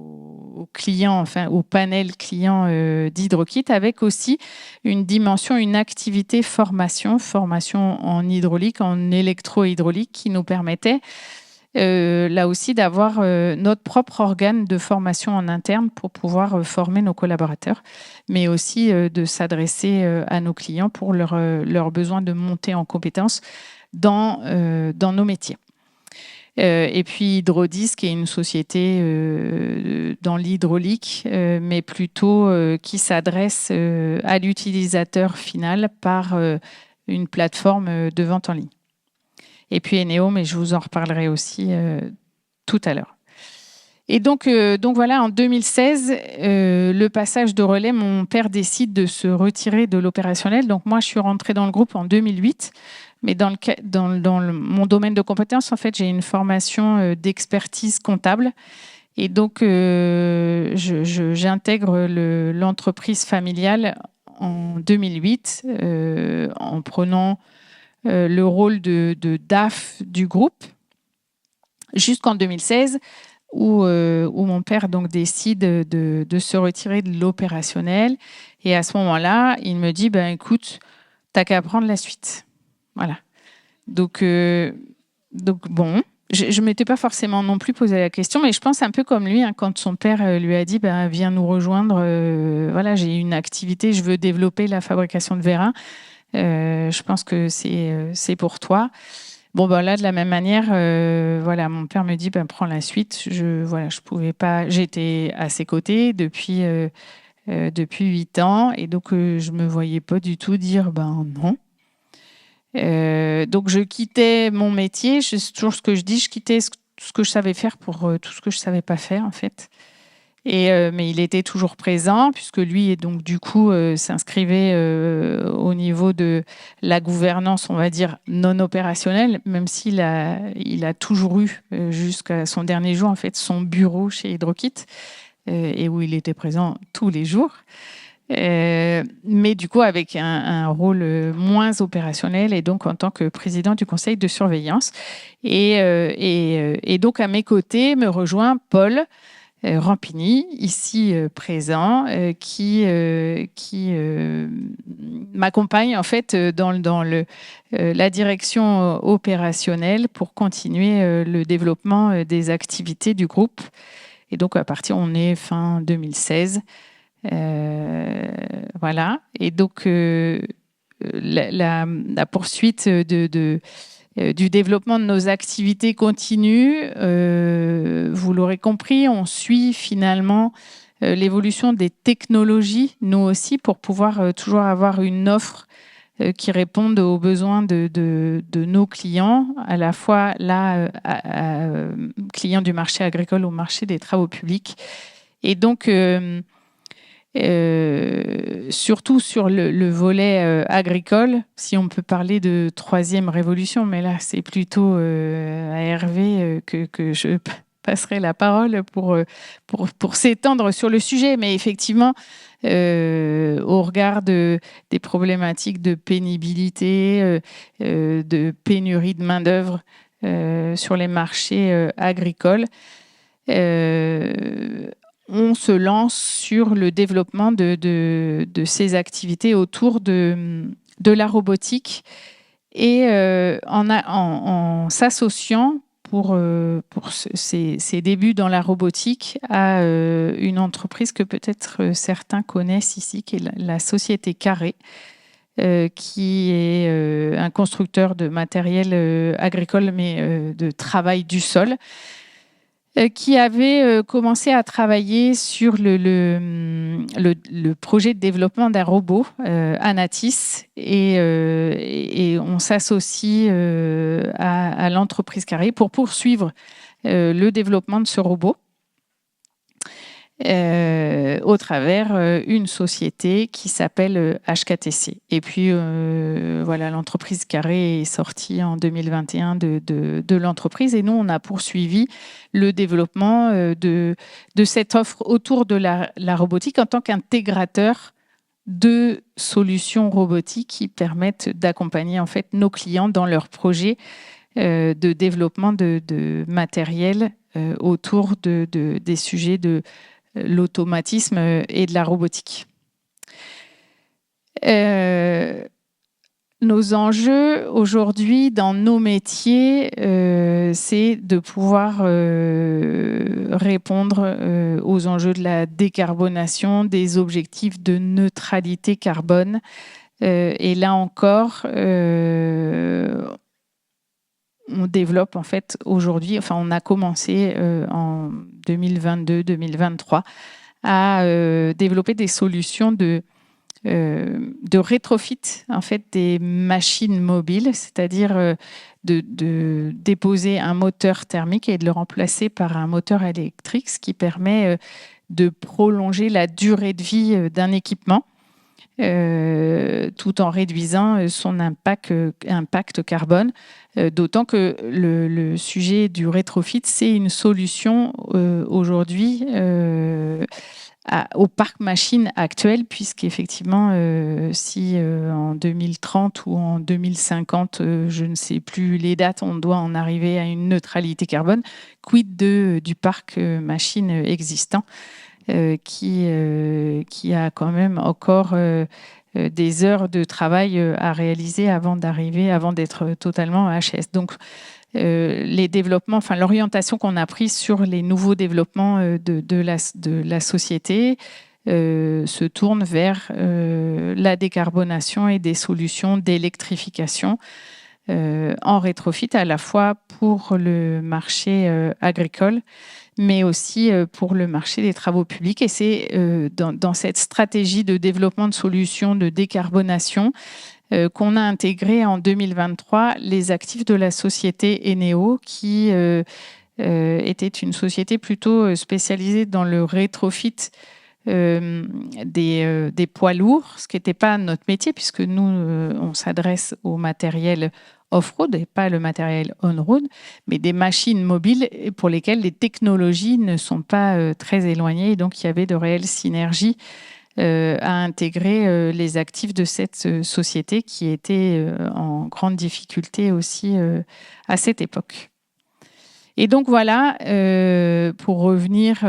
clients, enfin au panel client d'Hydrokit, avec aussi une dimension, une activité formation en hydraulique, en électro-hydraulique, qui nous permettait là aussi d'avoir notre propre organe de formation en interne pour pouvoir former nos collaborateurs, mais aussi de s'adresser à nos clients pour leurs besoins de monter en compétences dans nos métiers. Et puis Hydrodis, qui est une société dans l'hydraulique, mais plutôt qui s'adresse à l'utilisateur final par une plateforme de vente en ligne. et puis Eneo, mais je vous en reparlerai aussi tout à l'heure. Et donc voilà, en 2016, le passage de relais, mon père décide de se retirer de l'opérationnel. Donc moi, je suis rentrée dans le groupe en 2008. Mais dans mon domaine de compétences, en fait, j'ai une formation d'expertise comptable. Et donc, j'intègre l'entreprise familiale en 2008 en prenant le rôle de DAF du groupe jusqu'en 2016 où mon père donc décide de se retirer de l'opérationnel. Et à ce moment-là, il me dit, ben, écoute, t'as qu'à prendre la suite. Voilà. Donc bon, je ne m'étais pas forcément non plus posé la question, mais je pense un peu comme lui, quand son père lui a dit ben, viens nous rejoindre, voilà, j'ai une activité, je veux développer la fabrication de vérins, je pense que c'est pour toi. Bon, ben là, de la même manière, voilà, mon père me dit ben, prends la suite. Je pouvais pas, j'étais à ses côtés depuis 8 ans, et donc je me voyais pas du tout dire ben non. Donc je quittais mon métier, c'est toujours ce que je dis, je quittais ce que je savais faire pour tout ce que je savais pas faire en fait. Mais il était toujours présent puisque lui et donc du coup s'inscrivait au niveau de la gouvernance, on va dire non opérationnelle, même s'il a toujours eu jusqu'à son dernier jour en fait son bureau chez Hydrokit et où il était présent tous les jours. Mais du coup avec un rôle moins opérationnel et donc en tant que président du conseil de surveillance. Et donc à mes côtés me rejoint Paul Rampini, ici présent, qui m'accompagne en fait dans la direction opérationnelle pour continuer le développement des activités du groupe. Et donc à partir, on est fin 2016. Voilà. Et donc, la poursuite du développement de nos activités continue. Vous l'aurez compris, on suit finalement l'évolution des technologies, nous aussi, pour pouvoir toujours avoir une offre qui réponde aux besoins de nos clients, à la fois là, clients du marché agricole au marché des travaux publics. Et donc, surtout sur le volet agricole, si on peut parler de troisième révolution, mais là c'est plutôt à Hervé que je passerai la parole pour s'étendre sur le sujet. Mais effectivement, au regard des problématiques de pénibilité, de pénurie de main-d'œuvre sur les marchés agricoles, on se lance sur le développement de ces activités autour de la robotique et en s'associant pour ces débuts dans la robotique à une entreprise que peut-être certains connaissent ici, qui est la société Carré, qui est un constructeur de matériel agricole, mais de travail du sol, qui avait commencé à travailler sur le projet de développement d'un robot, Anatis, et on s'associe à l'entreprise Carré pour poursuivre le développement de ce robot au travers une société qui s'appelle HKTC. Et puis, voilà, l'entreprise Carré est sortie en 2021 de l'entreprise et nous, on a poursuivi le développement de cette offre autour de la robotique en tant qu'intégrateur de solutions robotiques qui permettent d'accompagner en fait nos clients dans leurs projets de développement de matériel autour des sujets de l'automatisme et de la robotique. Nos enjeux aujourd'hui dans nos métiers, c'est de pouvoir répondre aux enjeux de la décarbonation, des objectifs de neutralité carbone. Et là encore, on développe en fait aujourd'hui, enfin on a commencé en 2022-2023 à développer des solutions de de rétrofit en fait des machines mobiles, c'est-à-dire de déposer un moteur thermique et de le remplacer par un moteur électrique, ce qui permet de prolonger la durée de vie d'un équipement tout en réduisant son impact carbone. D'autant que le sujet du rétrofit, c'est une solution aujourd'hui au parc machine actuel, puisqu'effectivement, si en 2030 ou en 2050, je ne sais plus les dates, on doit en arriver à une neutralité carbone, quid du parc machine existant qui a quand même encore des heures de travail à réaliser avant d'être totalement HS. Donc, les développements, enfin l'orientation qu'on a prise sur les nouveaux développements de la société se tourne vers la décarbonation et des solutions d'électrification en rétrofit, à la fois pour le marché agricole, mais aussi pour le marché des travaux publics. Et c'est dans cette stratégie de développement de solutions de décarbonation qu'on a intégré en 2023 les actifs de la société Eneo, qui était une société plutôt spécialisée dans le rétrofit des poids lourds, ce qui n'était pas notre métier, puisque nous, on s'adresse au matériel off-road et pas le matériel on-road, mais des machines mobiles pour lesquelles les technologies ne sont pas très éloignées. Et donc, il y avait de réelles synergies à intégrer les actifs de cette société qui était en grande difficulté aussi à cette époque. Et donc voilà, pour revenir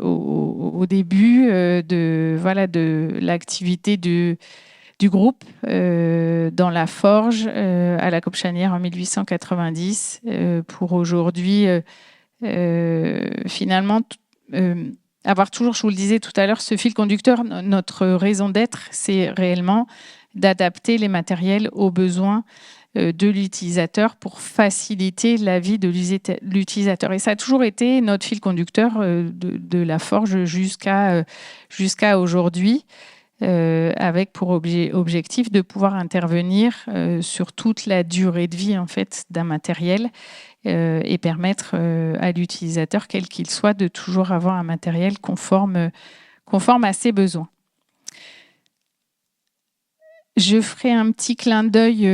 au début de l'activité du groupe dans la forge à la Cope-Chanière en 1890, pour aujourd'hui finalement avoir toujours, je vous le disais tout à l'heure, ce fil conducteur. Notre raison d'être, c'est réellement d'adapter les matériels aux besoins de l'utilisateur pour faciliter la vie de l'utilisateur. Et ça a toujours été notre fil conducteur de la forge jusqu'à aujourd'hui, avec pour objectif de pouvoir intervenir sur toute la durée de vie en fait d'un matériel et permettre à l'utilisateur, quel qu'il soit, de toujours avoir un matériel conforme à ses besoins. Je ferai un petit clin d'œil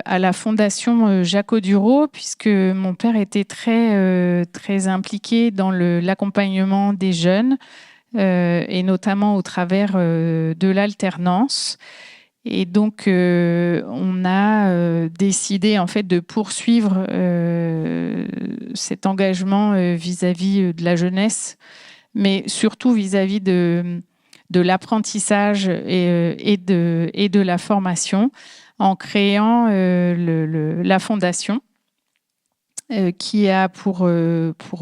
à la fondation Jacob-Duro, puisque mon père était très impliqué dans l'accompagnement des jeunes, et notamment au travers de l'alternance. Et donc, on a décidé en fait de poursuivre cet engagement vis-à-vis de la jeunesse, mais surtout vis-à-vis de l'apprentissage et de la formation, en créant la fondation qui a pour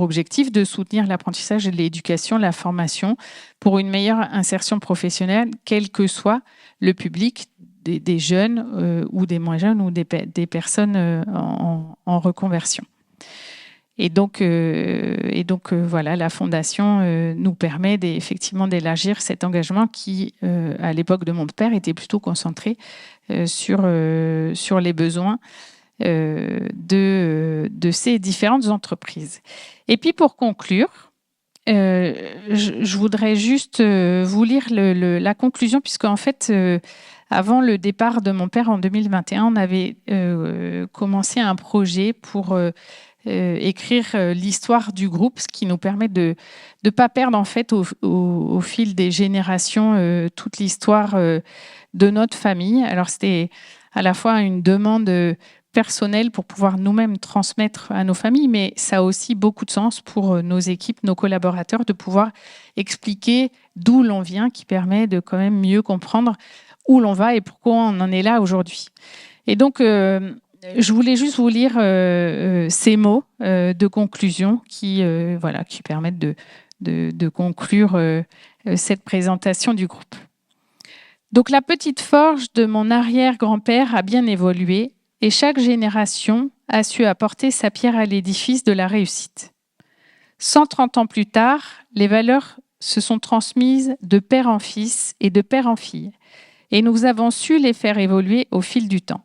objectif de soutenir l'apprentissage et l'éducation, la formation pour une meilleure insertion professionnelle, quel que soit le public, des jeunes ou des moins jeunes ou des personnes en reconversion. Et donc voilà, la fondation nous permet effectivement d'élargir cet engagement qui, à l'époque de mon père, était plutôt concentré sur les besoins de ces différentes entreprises. Et puis pour conclure, je voudrais juste vous lire la conclusion, puisqu'en fait, avant le départ de mon père en 2021, on avait commencé un projet pour écrire l'histoire du groupe, ce qui nous permet de ne pas perdre en fait au fil des générations toute l'histoire de notre famille. Alors c'était à la fois une demande personnelle pour pouvoir nous-mêmes transmettre à nos familles, mais ça a aussi beaucoup de sens pour nos équipes, nos collaborateurs, de pouvoir expliquer d'où l'on vient, qui permet de quand même mieux comprendre où l'on va et pourquoi on en est là aujourd'hui. Et donc, je voulais juste vous lire ces mots de conclusion qui permettent de conclure cette présentation du groupe. Donc, la petite forge de mon arrière-grand-père a bien évolué et chaque génération a su apporter sa pierre à l'édifice de la réussite. 130 ans plus tard, les valeurs se sont transmises de père en fils et de père en fille. et nous avons su les faire évoluer au fil du temps.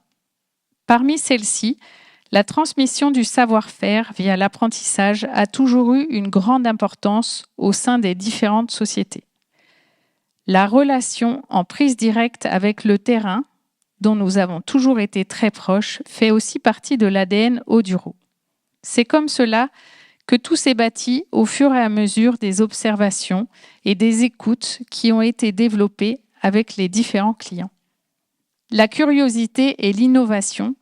Parmi celles-ci, la transmission du savoir-faire via l'apprentissage a toujours eu une grande importance au sein des différentes sociétés. La relation en prise directe avec le terrain, dont nous avons toujours été très proches, fait aussi partie de l'ADN Oduro. C'est comme cela que tout s'est bâti au fur et à mesure des observations et des écoutes qui ont été développées avec les différents clients. La curiosité et l'innovation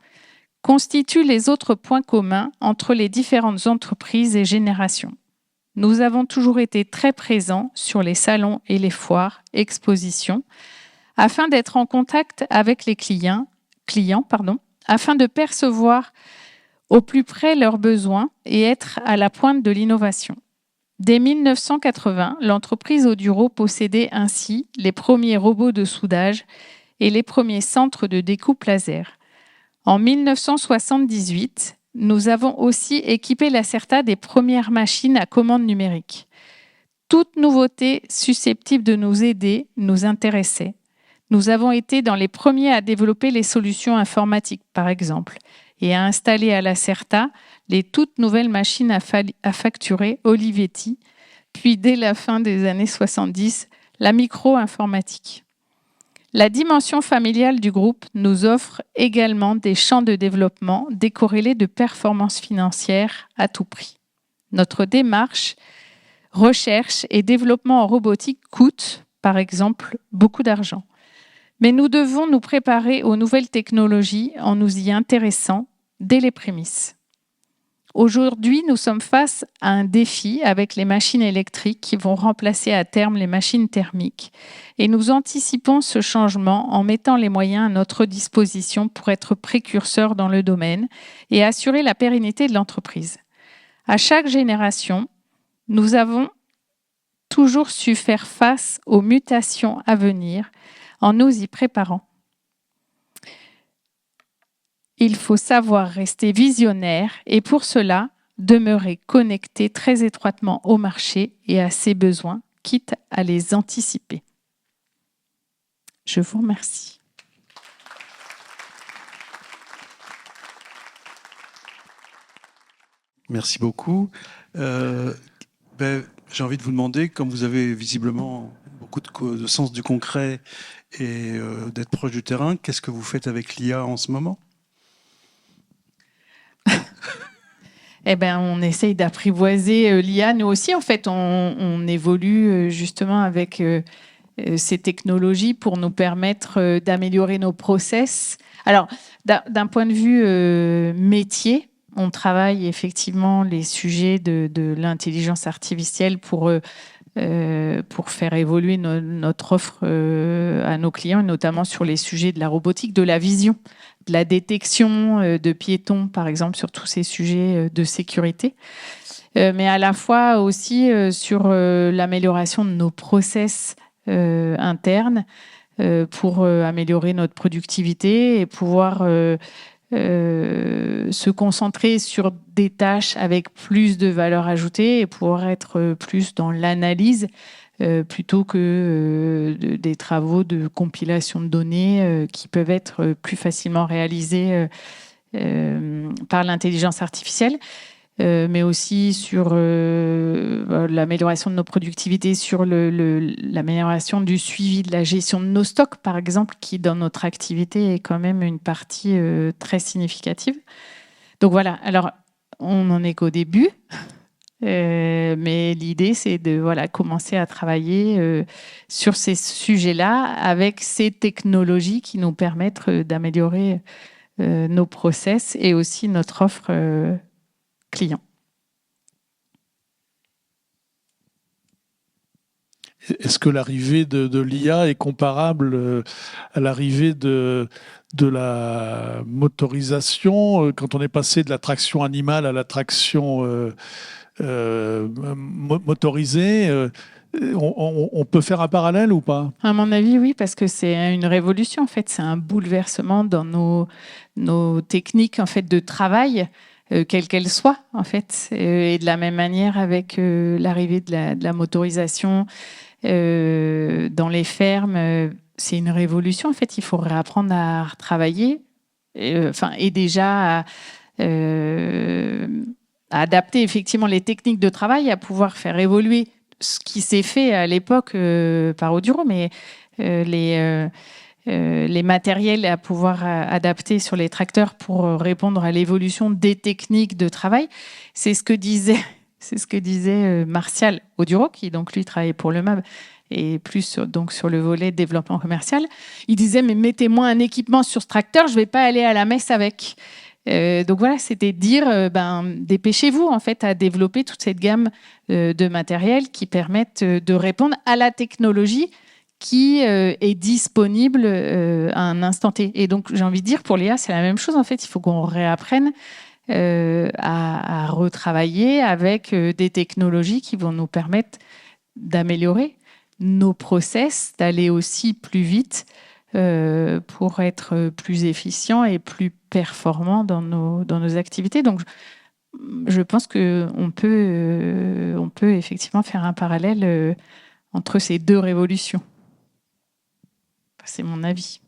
constituent les autres points communs entre les différentes entreprises et générations. Nous avons toujours été très présents sur les salons et les foires, expositions, afin d'être en contact avec les clients, afin de percevoir au plus près leurs besoins et être à la pointe de l'innovation. Dès 1980, l'entreprise Oduro possédait ainsi les premiers robots de soudage et les premiers centres de découpe laser. En 1978, nous avons aussi équipé l'Acerta des premières machines à commande numérique. Toute nouveauté susceptible de nous aider nous intéressait. Nous avons été dans les premiers à développer les solutions informatiques, par exemple, et à installer à l'Acerta les toutes nouvelles machines à facturer Olivetti, puis dès la fin des années 70, la micro-informatique. La dimension familiale du groupe nous offre également des champs de développement décorrélés de performances financières à tout prix. Notre démarche, recherche et développement en robotique coûte, par exemple, beaucoup d'argent. Mais nous devons nous préparer aux nouvelles technologies en nous y intéressant dès les prémices. Aujourd'hui, nous sommes face à un défi avec les machines électriques qui vont remplacer à terme les machines thermiques et nous anticipons ce changement en mettant les moyens à notre disposition pour être précurseurs dans le domaine et assurer la pérennité de l'entreprise. À chaque génération, nous avons toujours su faire face aux mutations à venir en nous y préparant. Il faut savoir rester visionnaire et pour cela, demeurer connecté très étroitement au marché et à ses besoins, quitte à les anticiper. Je vous remercie. Merci beaucoup. J'ai envie de vous demander, comme vous avez visiblement beaucoup de sens du concret et d'être proche du terrain, qu'est-ce que vous faites avec l'IA en ce moment ? On essaye d'apprivoiser l'IA. Nous aussi, en fait, on évolue justement avec ces technologies pour nous permettre d'améliorer nos process. Alors, d'un point de vue métier, on travaille effectivement les sujets de l'intelligence artificielle pour faire évoluer notre offre à nos clients, notamment sur les sujets de la robotique, de la vision, de la détection de piétons, par exemple, sur tous ces sujets de sécurité. Mais à la fois aussi sur l'amélioration de nos process internes pour améliorer notre productivité et pouvoir se concentrer sur des tâches avec plus de valeur ajoutée et pouvoir être plus dans l'analyse plutôt que des travaux de compilation de données qui peuvent être plus facilement réalisés par l'intelligence artificielle. Mais aussi sur l'amélioration de nos productivités, sur l'amélioration du suivi de la gestion de nos stocks, par exemple, qui, dans notre activité, est quand même une partie très significative. Donc voilà, alors, on n'en est qu'au début, mais l'idée, c'est de commencer à travailler sur ces sujets-là avec ces technologies qui nous permettent d'améliorer nos process et aussi notre offre client. Est-ce que l'arrivée de l'IA est comparable à l'arrivée de la motorisation quand on est passé de la traction animale à la traction motorisée? On peut faire un parallèle ou pas? À mon avis, oui, parce que c'est une révolution. En fait, c'est un bouleversement dans nos techniques en fait de travail. Quelle qu'elle soit, en fait. Et de la même manière avec l'arrivée de la motorisation dans les fermes, c'est une révolution. En fait, il faut réapprendre à retravailler, et déjà à adapter effectivement les techniques de travail, à pouvoir faire évoluer ce qui s'est fait à l'époque par Oduro, mais les matériels à pouvoir adapter sur les tracteurs pour répondre à l'évolution des techniques de travail. C'est ce que disait Martial Oduro, qui donc lui travaillait pour le MAB et plus donc sur le volet développement commercial. Il disait, mais mettez-moi un équipement sur ce tracteur, je ne vais pas aller à la messe avec. Donc voilà, c'était dire, dépêchez-vous en fait à développer toute cette gamme de matériel qui permettent de répondre à la technologie qui est disponible à un instant T. Et donc j'ai envie de dire, pour l'IA, c'est la même chose en fait. Il faut qu'on réapprenne à retravailler avec des technologies qui vont nous permettre d'améliorer nos process, d'aller aussi plus vite pour être plus efficient et plus performant dans nos activités. Donc, je pense qu'on peut effectivement faire un parallèle entre ces deux révolutions. C'est mon avis.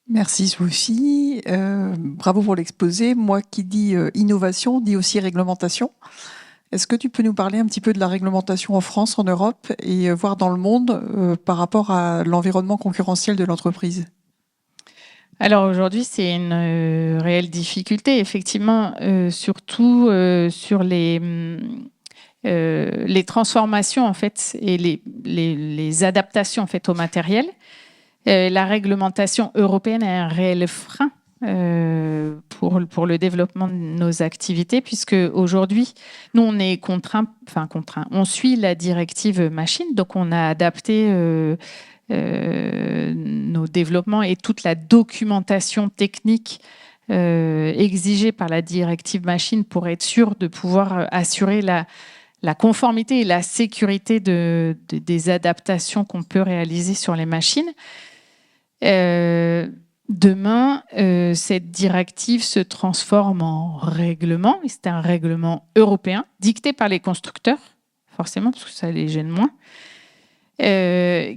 Merci Sophie. Bravo pour l'exposé. Moi qui dis innovation, dis aussi réglementation. Est-ce que tu peux nous parler un petit peu de la réglementation en France, en Europe et voir dans le monde par rapport à l'environnement concurrentiel de l'entreprise ? Alors aujourd'hui, c'est une réelle difficulté, effectivement, surtout sur les transformations en fait et les adaptations en fait au matériel. La réglementation européenne est un réel frein pour le développement de nos activités, puisque aujourd'hui, nous, on est contraint, on suit la directive machine, donc on a adapté nos développements et toute la documentation technique exigée par la directive machine pour être sûr de pouvoir assurer la conformité et la sécurité des adaptations qu'on peut réaliser sur les machines. Demain, cette directive se transforme en règlement, et c'est un règlement européen dicté par les constructeurs, forcément, parce que ça les gêne moins,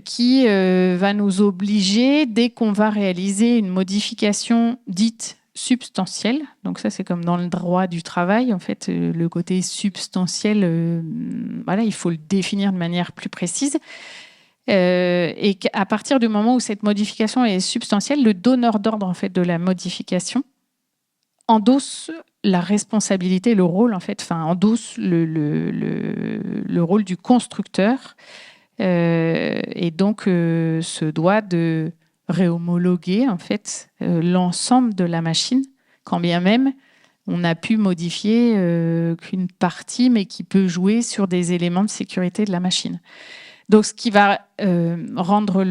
qui va nous obliger, dès qu'on va réaliser une modification dite substantielle, donc ça c'est comme dans le droit du travail, en fait, le côté substantiel, voilà, il faut le définir de manière plus précise. Et qu'à partir du moment où cette modification est substantielle, le donneur d'ordre en fait de la modification endosse la responsabilité, le rôle en fait, endosse le rôle du constructeur et donc se doit de réhomologuer en fait l'ensemble de la machine, quand bien même on a pu modifier qu'une partie, mais qui peut jouer sur des éléments de sécurité de la machine. Donc, ce qui va rendre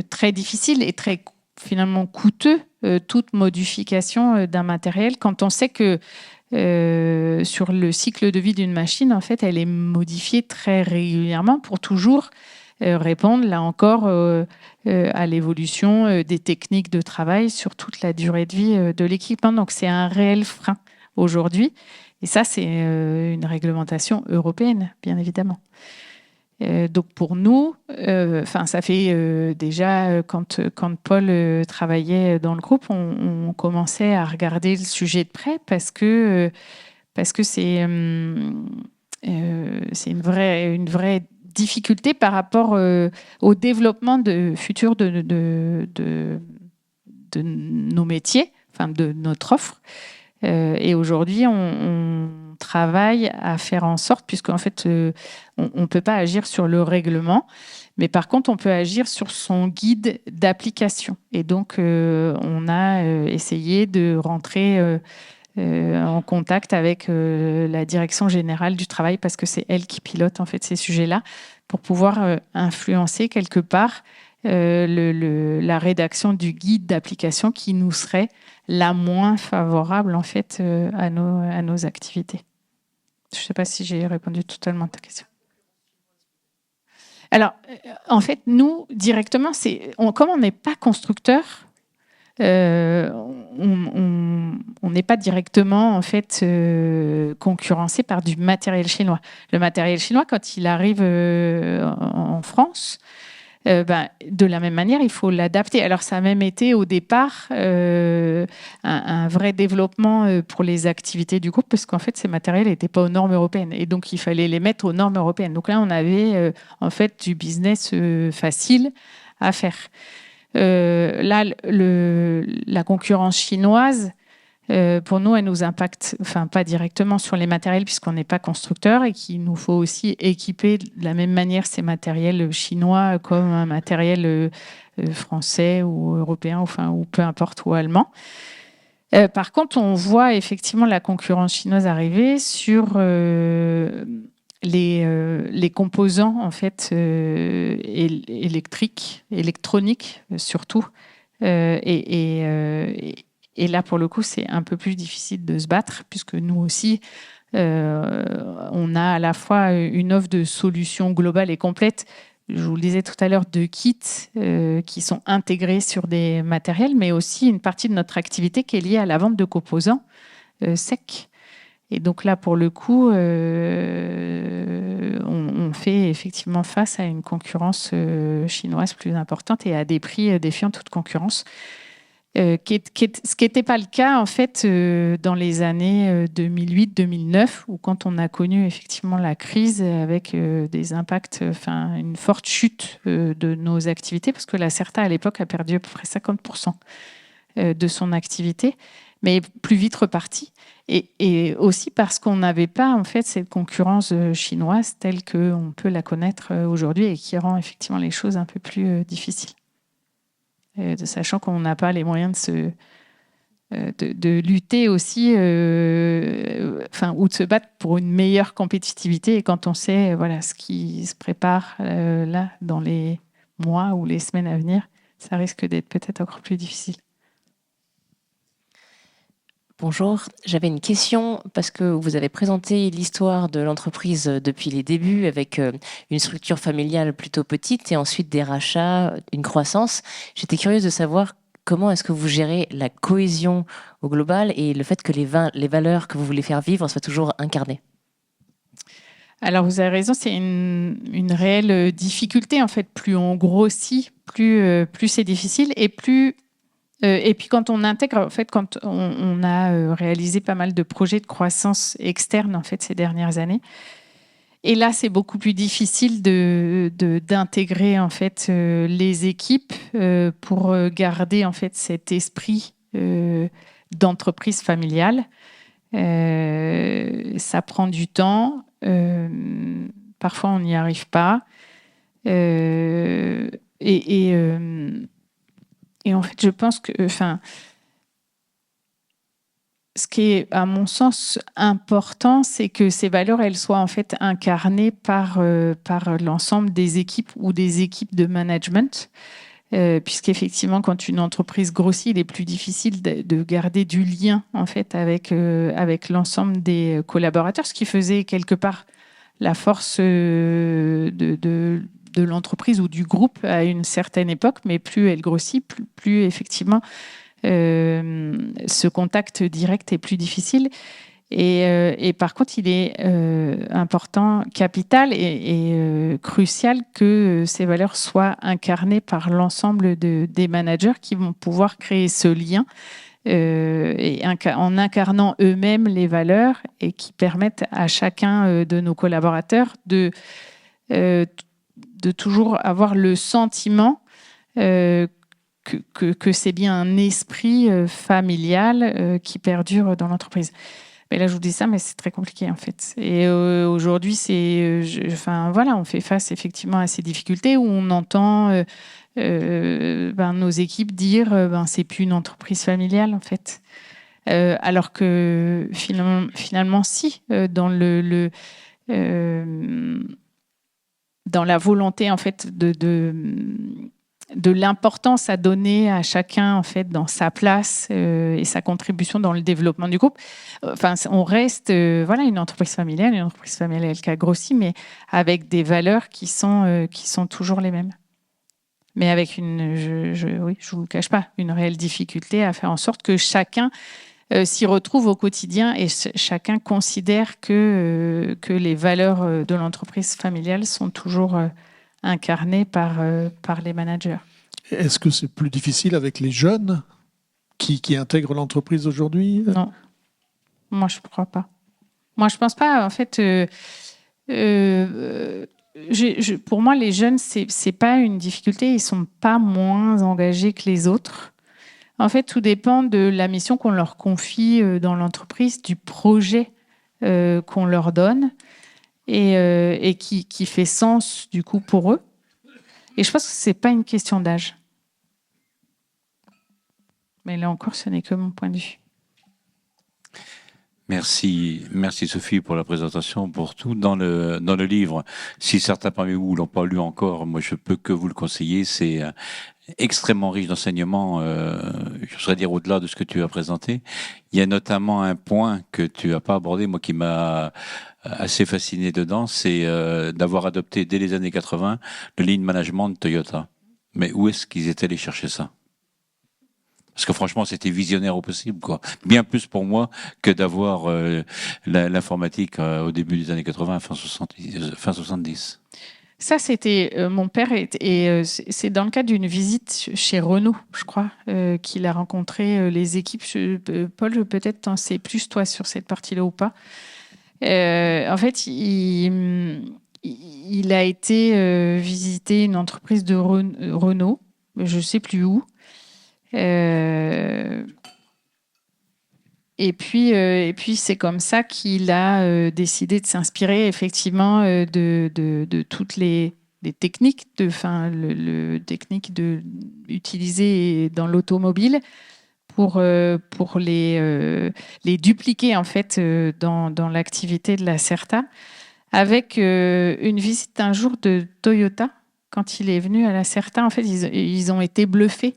très difficile et très finalement coûteux toute modification d'un matériel, quand on sait que sur le cycle de vie d'une machine, en fait, elle est modifiée très régulièrement pour toujours répondre, là encore, à l'évolution des techniques de travail sur toute la durée de vie de l'équipement. Donc, c'est un réel frein aujourd'hui. Et ça, c'est une réglementation européenne, bien évidemment. Donc pour nous, ça fait déjà, quand Paul travaillait dans le groupe, on commençait à regarder le sujet de près parce que c'est une vraie difficulté par rapport au développement futur de nos métiers, de notre offre. Et aujourd'hui, on travaille à faire en sorte, puisqu'en fait, on ne peut pas agir sur le règlement, mais par contre, on peut agir sur son guide d'application. Et donc, on a essayé de rentrer en contact avec la Direction générale du travail, parce que c'est elle qui pilote en fait ces sujets-là, pour pouvoir influencer quelque part la rédaction du guide d'application qui nous serait la moins favorable en fait à nos activités. Je ne sais pas si j'ai répondu totalement à ta question. Alors, en fait, nous, directement, comme on n'est pas constructeur, on n'est pas directement en fait concurrencé par du matériel chinois. Le matériel chinois, quand il arrive en France, de la même manière, il faut l'adapter. Alors, ça a même été au départ un vrai développement pour les activités du groupe, parce qu'en fait, ces matériels n'étaient pas aux normes européennes. Et donc, il fallait les mettre aux normes européennes. Donc là, on avait en fait du business facile à faire. Là, la concurrence chinoise, pour nous, elle nous impacte, enfin pas directement sur les matériels puisqu'on n'est pas constructeur et qu'il nous faut aussi équiper de la même manière ces matériels chinois comme un matériel français ou européen, ou peu importe, ou allemand. Par contre, on voit effectivement la concurrence chinoise arriver sur les composants en fait électroniques surtout et là, pour le coup, c'est un peu plus difficile de se battre, puisque nous aussi, on a à la fois une offre de solutions globales et complètes. Je vous le disais tout à l'heure, de kits qui sont intégrés sur des matériels, mais aussi une partie de notre activité qui est liée à la vente de composants secs. Et donc là, pour le coup, on fait effectivement face à une concurrence chinoise plus importante et à des prix défiant toute concurrence. Ce qui n'était pas le cas en fait dans les années 2008-2009 où quand on a connu effectivement la crise avec des impacts, une forte chute de nos activités parce que la CERTA à l'époque a perdu à peu près 50% de son activité, mais plus vite reparti et aussi parce qu'on n'avait pas en fait cette concurrence chinoise telle qu'on peut la connaître aujourd'hui et qui rend effectivement les choses un peu plus difficiles. Sachant qu'on n'a pas les moyens de lutter aussi, ou de se battre pour une meilleure compétitivité. Et quand on sait ce qui se prépare là dans les mois ou les semaines à venir, ça risque d'être peut-être encore plus difficile. Bonjour, j'avais une question parce que vous avez présenté l'histoire de l'entreprise depuis les débuts avec une structure familiale plutôt petite et ensuite des rachats, une croissance. J'étais curieuse de savoir comment est-ce que vous gérez la cohésion au global et le fait que les valeurs que vous voulez faire vivre soient toujours incarnées. Alors vous avez raison, c'est une réelle difficulté en fait. Plus on grossit, plus c'est difficile et plus... Et puis quand on intègre, en fait, quand on a réalisé pas mal de projets de croissance externe en fait ces dernières années, et là c'est beaucoup plus difficile d'intégrer en fait les équipes pour garder en fait cet esprit d'entreprise familiale. Ça prend du temps, parfois on n'y arrive pas, et en fait, je pense que, ce qui est, à mon sens, important, c'est que ces valeurs, elles soient en fait incarnées par l'ensemble des équipes ou des équipes de management, puisqu'effectivement, quand une entreprise grossit, il est plus difficile de garder du lien en fait avec l'ensemble des collaborateurs, ce qui faisait quelque part la force de l'entreprise ou du groupe à une certaine époque, mais plus elle grossit, plus effectivement ce contact direct est plus difficile. Et par contre, il est important, capital et crucial que ces valeurs soient incarnées par l'ensemble des managers qui vont pouvoir créer ce lien en incarnant eux-mêmes les valeurs et qui permettent à chacun de nos collaborateurs de toujours avoir le sentiment que c'est bien un esprit familial qui perdure dans l'entreprise. Mais là, je vous dis ça, mais c'est très compliqué en fait. Et aujourd'hui, on fait face effectivement à ces difficultés où on entend nos équipes dire c'est plus une entreprise familiale en fait. Alors que finalement si, dans dans la volonté en fait de l'importance à donner à chacun en fait dans sa place et sa contribution dans le développement du groupe. On reste une entreprise familiale qui a grossi, mais avec des valeurs qui sont toujours les mêmes. mais avec oui, je vous le cache pas, une réelle difficulté à faire en sorte que chacun s'y retrouve au quotidien et chacun considère que les valeurs de l'entreprise familiale sont toujours incarnées par les managers. Est-ce que c'est plus difficile avec les jeunes qui intègrent l'entreprise aujourd'hui? Non, moi je ne crois pas. Moi je ne pense pas. En fait, pour moi, les jeunes, c'est pas une difficulté. Ils sont pas moins engagés que les autres. En fait, tout dépend de la mission qu'on leur confie dans l'entreprise, du projet qu'on leur donne et qui fait sens du coup pour eux. Et je pense que c'est pas une question d'âge. Mais là encore, ce n'est que mon point de vue. Merci Sophie pour la présentation, pour tout. Dans le livre, si certains parmi vous l'ont pas lu encore, moi je peux que vous le conseiller. C'est extrêmement riche d'enseignements, je voudrais dire au-delà de ce que tu as présenté. Il y a notamment un point que tu as pas abordé, moi qui m'a assez fasciné dedans, c'est d'avoir adopté dès les années 80 le lean management de Toyota. Mais où est-ce qu'ils étaient allés chercher ça? Parce que franchement, c'était visionnaire au possible, quoi. Bien plus pour moi que d'avoir l'informatique au début des années 80, fin 70. Ça, c'était mon père, c'est dans le cadre d'une visite chez Renault, je crois, qu'il a rencontré les équipes. Paul, peut-être t'en sais plus, toi, sur cette partie-là ou pas. En fait, il a été visiter une entreprise de Renault, je ne sais plus où. Et puis c'est comme ça qu'il a décidé de s'inspirer effectivement de toutes les techniques, techniques utilisées dans l'automobile pour les dupliquer en fait dans l'activité de la Certa, avec une visite un jour de Toyota. Quand il est venu à la Certa, en fait, ils ont été bluffés.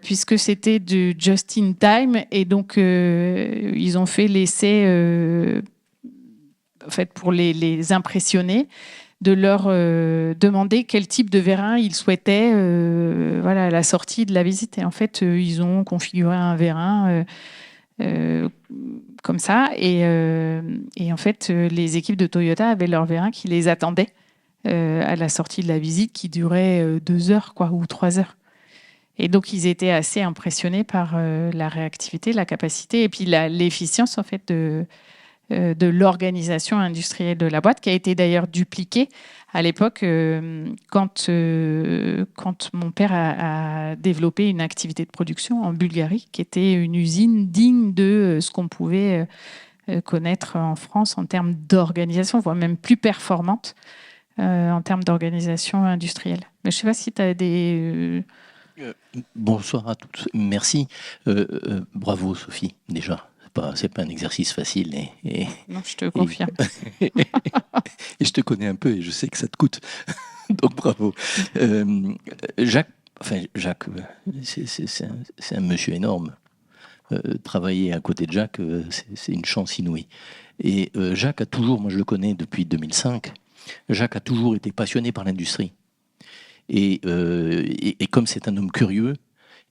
Puisque c'était du just in time et donc ils ont fait l'essai en fait pour les impressionner, de leur demander quel type de vérin ils souhaitaient à la sortie de la visite. Et en fait, ils ont configuré un vérin comme ça et en fait, les équipes de Toyota avaient leur vérin qui les attendait à la sortie de la visite, qui durait 2 heures ou 3 heures. Et donc, ils étaient assez impressionnés par la réactivité, la capacité et puis l'efficience en fait de l'organisation industrielle de la boîte, qui a été d'ailleurs dupliquée à l'époque quand mon père a développé une activité de production en Bulgarie, qui était une usine digne de ce qu'on pouvait connaître en France en termes d'organisation, voire même plus performante en termes d'organisation industrielle. Mais je ne sais pas si tu as des... Bonsoir à tous. Merci. Bravo Sophie, déjà. C'est pas un exercice facile. Non, je te confirme. Et je te connais un peu et je sais que ça te coûte. Donc bravo. Jacques, c'est un monsieur énorme. Travailler à côté de Jacques, c'est une chance inouïe. Et Jacques a toujours, moi je le connais depuis 2005, Jacques a toujours été passionné par l'industrie. Et comme c'est un homme curieux,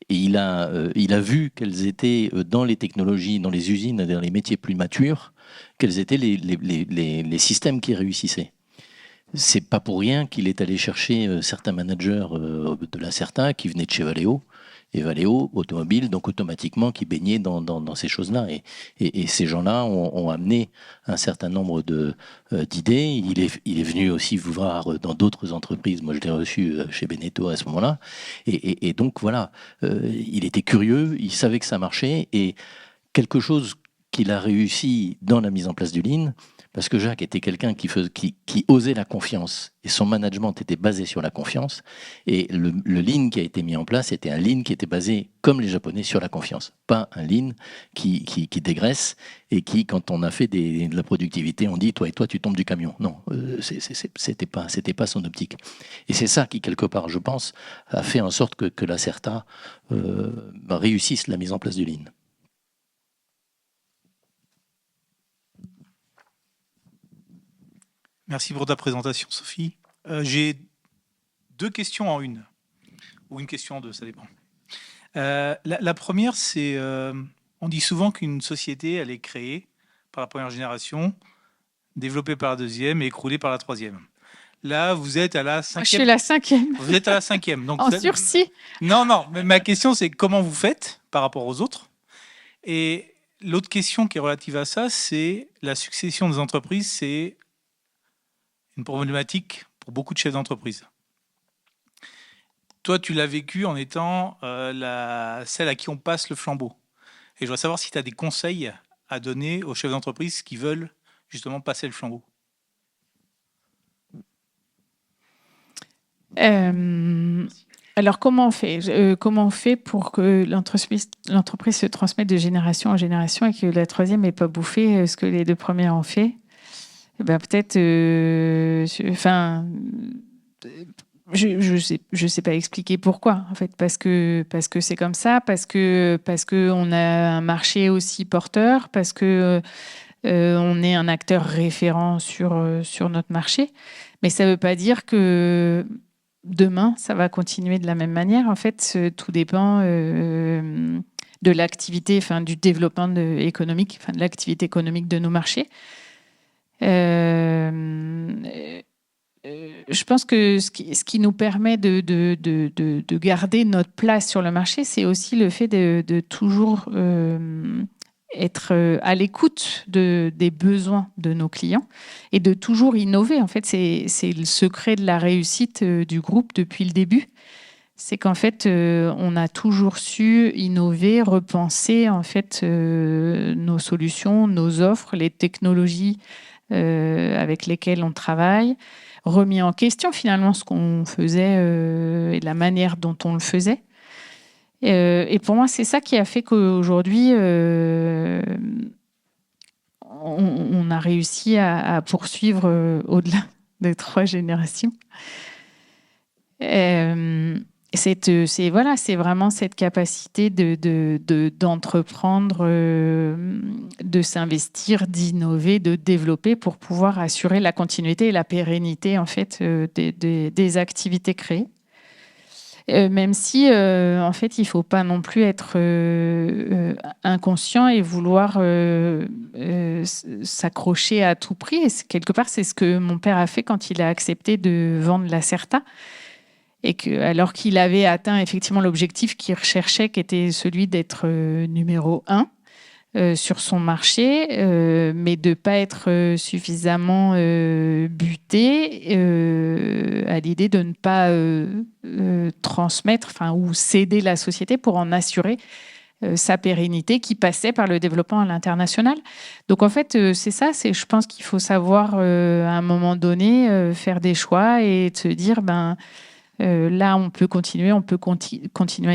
et il a vu quelles étaient dans les technologies, dans les usines, dans les métiers plus matures, quels étaient les systèmes qui réussissaient. C'est pas pour rien qu'il est allé chercher certains managers de la Certa qui venaient de chez Valeo, et Valeo, automobile, donc automatiquement qui baignait dans ces choses-là. Et ces gens-là ont amené un certain nombre d'idées. Il est venu aussi vous voir dans d'autres entreprises. Moi, je l'ai reçu chez Beneteau à ce moment-là. Et donc, voilà, il était curieux, il savait que ça marchait. Et quelque chose qu'il a réussi dans la mise en place du Lean, parce que Jacques était quelqu'un qui osait la confiance, et son management était basé sur la confiance, et le Lean qui a été mis en place était un Lean qui était basé, comme les Japonais, sur la confiance, pas un Lean qui dégraisse, et qui, quand on a fait de la productivité, on dit, toi et toi, tu tombes du camion. Non, c'était pas son optique. Et c'est ça qui, quelque part, je pense, a fait en sorte que la Certa réussisse la mise en place du Lean. Merci pour ta présentation, Sophie. J'ai 2 questions en une. ou une question en deux, ça dépend. La première, c'est, on dit souvent qu'une société, elle est créée par la première génération, développée par la deuxième et écroulée par la troisième. Là, vous êtes à la Moi, je cinquième. suis la 5e, Vous êtes à la cinquième. Donc en sursis. Non, mais ma question, c'est comment vous faites par rapport aux autres. Et l'autre question qui est relative à ça, c'est la succession des entreprises. C'est une problématique pour beaucoup de chefs d'entreprise. Toi, tu l'as vécu en étant celle à qui on passe le flambeau. Et je voudrais savoir si tu as des conseils à donner aux chefs d'entreprise qui veulent justement passer le flambeau. Alors, comment on fait pour que l'entreprise se transmette de génération en génération et que la troisième n'ait pas bouffé ce que les deux premières ont fait? Peut-être, je sais pas expliquer pourquoi, en fait, parce que c'est comme ça, parce que on a un marché aussi porteur, parce que on est un acteur référent sur notre marché, mais ça veut pas dire que demain ça va continuer de la même manière. En fait, tout dépend de l'activité, du développement économique, de l'activité économique de nos marchés. Je pense que ce qui nous permet de garder notre place sur le marché, c'est aussi le fait de toujours être à l'écoute des besoins de nos clients et de toujours innover. En fait, c'est le secret de la réussite du groupe depuis le début. C'est qu'en fait, on a toujours su innover, repenser en fait nos solutions, nos offres, les technologies avec lesquelles on travaille, remis en question finalement ce qu'on faisait et la manière dont on le faisait. Et pour moi, c'est ça qui a fait qu'aujourd'hui, on a réussi à poursuivre au-delà des 3 générations. C'est vraiment cette capacité d'entreprendre, de s'investir, d'innover, de développer pour pouvoir assurer la continuité et la pérennité en fait des activités créées. Même si en fait il faut pas non plus être inconscient et vouloir s'accrocher à tout prix. Et quelque part, c'est ce que mon père a fait quand il a accepté de vendre la Certa. Et alors qu'il avait atteint effectivement l'objectif qu'il recherchait, qui était celui d'être numéro 1 sur son marché, mais de ne pas être suffisamment buté à l'idée de ne pas transmettre ou céder la société pour en assurer sa pérennité qui passait par le développement à l'international. Donc en fait, c'est ça, je pense qu'il faut savoir à un moment donné faire des choix et se dire là, on peut continuer à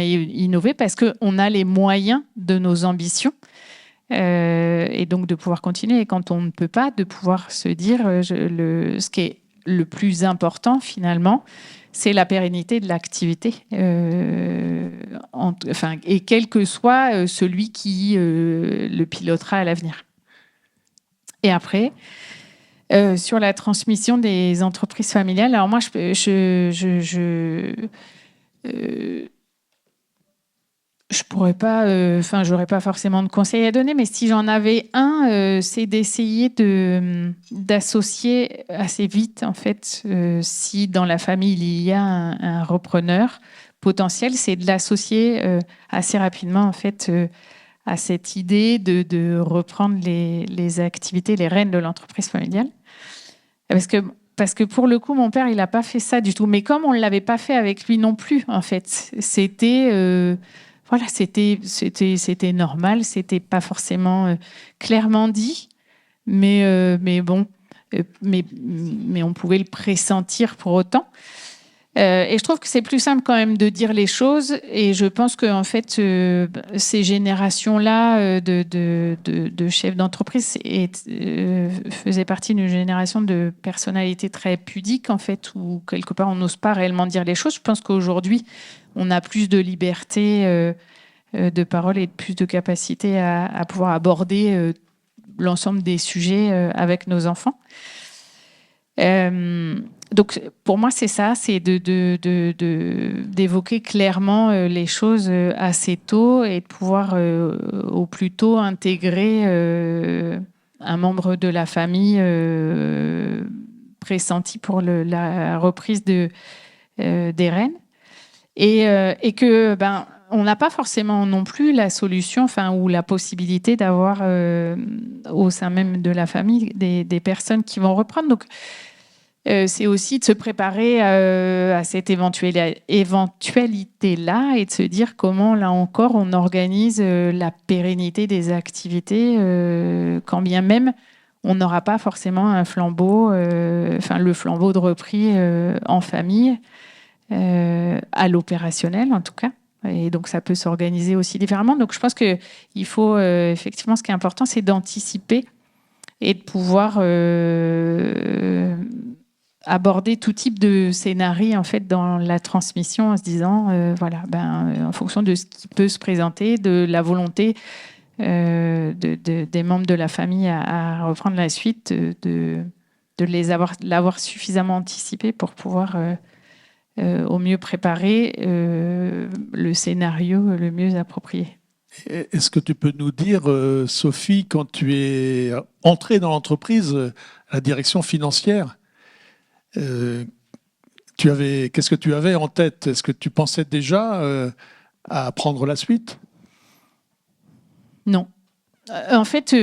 innover parce qu'on a les moyens de nos ambitions et donc de pouvoir continuer. Et quand on ne peut pas, de pouvoir se dire ce qui est le plus important finalement, c'est la pérennité de l'activité. Et quel que soit celui qui le pilotera à l'avenir. Et après, sur la transmission des entreprises familiales, alors moi, je pourrais pas, j'aurais pas forcément de conseils à donner, mais si j'en avais un, c'est d'essayer d'associer assez vite, en fait, si dans la famille il y a un repreneur potentiel, c'est de l'associer assez rapidement, en fait, à cette idée de reprendre les activités, les rênes de l'entreprise familiale. Parce que pour le coup, mon père, il n'a pas fait ça du tout. Mais comme on ne l'avait pas fait avec lui non plus, en fait, c'était normal, c'était pas forcément clairement dit, mais on pouvait le pressentir pour autant. Et je trouve que c'est plus simple quand même de dire les choses. Et je pense que en fait, ces générations-là de chefs d'entreprise faisaient partie d'une génération de personnalités très pudiques, en fait, où quelque part on n'ose pas réellement dire les choses. Je pense qu'aujourd'hui, on a plus de liberté de parole et plus de capacité à pouvoir aborder l'ensemble des sujets avec nos enfants. Donc, pour moi, c'est ça, c'est d'évoquer clairement les choses assez tôt et de pouvoir au plus tôt intégrer un membre de la famille pressenti pour la reprise des rênes. Et que on n'a pas forcément non plus la solution, ou la possibilité d'avoir au sein même de la famille des personnes qui vont reprendre. Donc, c'est aussi de se préparer à cette éventualité-là et de se dire comment, là encore, on organise la pérennité des activités, quand bien même on n'aura pas forcément un flambeau, le flambeau de repris en famille, à l'opérationnel en tout cas. Et donc, ça peut s'organiser aussi différemment. Donc, je pense qu'il faut, effectivement, ce qui est important, c'est d'anticiper et de pouvoir aborder tout type de scénario en fait dans la transmission en se disant en fonction de ce qui peut se présenter, de la volonté des membres de la famille à reprendre la suite, de l'avoir suffisamment anticipé pour pouvoir au mieux préparer le scénario le mieux approprié. Est-ce que tu peux nous dire, Sophie, quand tu es entrée dans l'entreprise, à la direction financière, qu'est-ce que tu avais en tête? Est-ce que tu pensais déjà à prendre la suite? Non. En fait,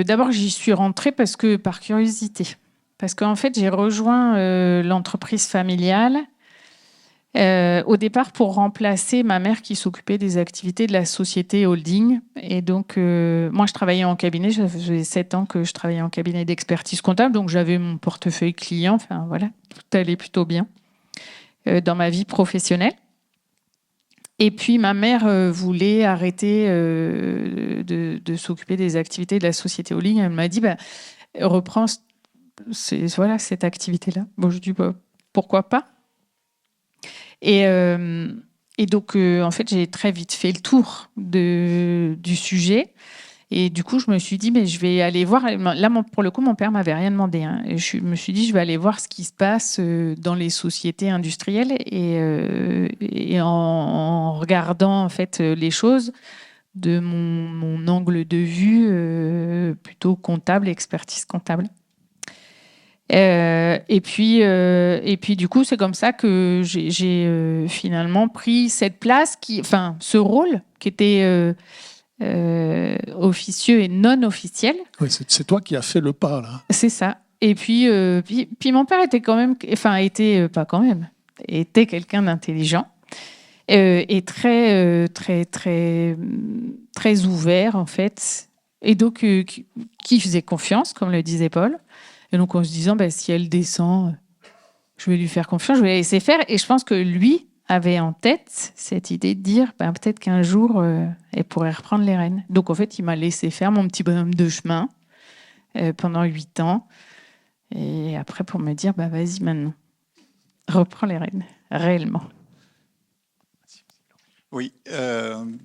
d'abord, j'y suis rentrée par curiosité. Parce qu'en fait, j'ai rejoint l'entreprise familiale au départ pour remplacer ma mère qui s'occupait des activités de la société holding. Et donc, moi, je travaillais en cabinet. Ça faisait 7 ans que je travaillais en cabinet d'expertise comptable. Donc, j'avais mon portefeuille client. Enfin, voilà, tout allait plutôt bien dans ma vie professionnelle. Et puis, ma mère voulait arrêter de s'occuper des activités de la société holding. Elle m'a dit, reprends cette activité-là. Bon, je dis, pourquoi pas? Et donc, en fait, j'ai très vite fait le tour du sujet. Et du coup, je me suis dit, mais je vais aller voir. Là, pour le coup, mon père m'avait rien demandé. Hein. Et je me suis dit, je vais aller voir ce qui se passe dans les sociétés industrielles. Et en regardant en fait les choses de mon angle de vue plutôt comptable, expertise comptable. Et puis, du coup, c'est comme ça que j'ai finalement pris cette place, ce rôle qui était officieux et non officiel. Oui, c'est toi qui as fait le pas là. C'est ça. Et puis mon père était quand même, était quelqu'un d'intelligent et très, très, très, très ouvert en fait, et donc qui faisait confiance, comme le disait Paul. Et donc, en se disant, si elle descend, je vais lui faire confiance, je vais la laisser faire. Et je pense que lui avait en tête cette idée de dire, peut-être qu'un jour, elle pourrait reprendre les rênes. Donc, en fait, il m'a laissé faire mon petit bonhomme de chemin pendant 8 ans. Et après, pour me dire, vas-y maintenant, reprends les rênes, réellement. Oui, une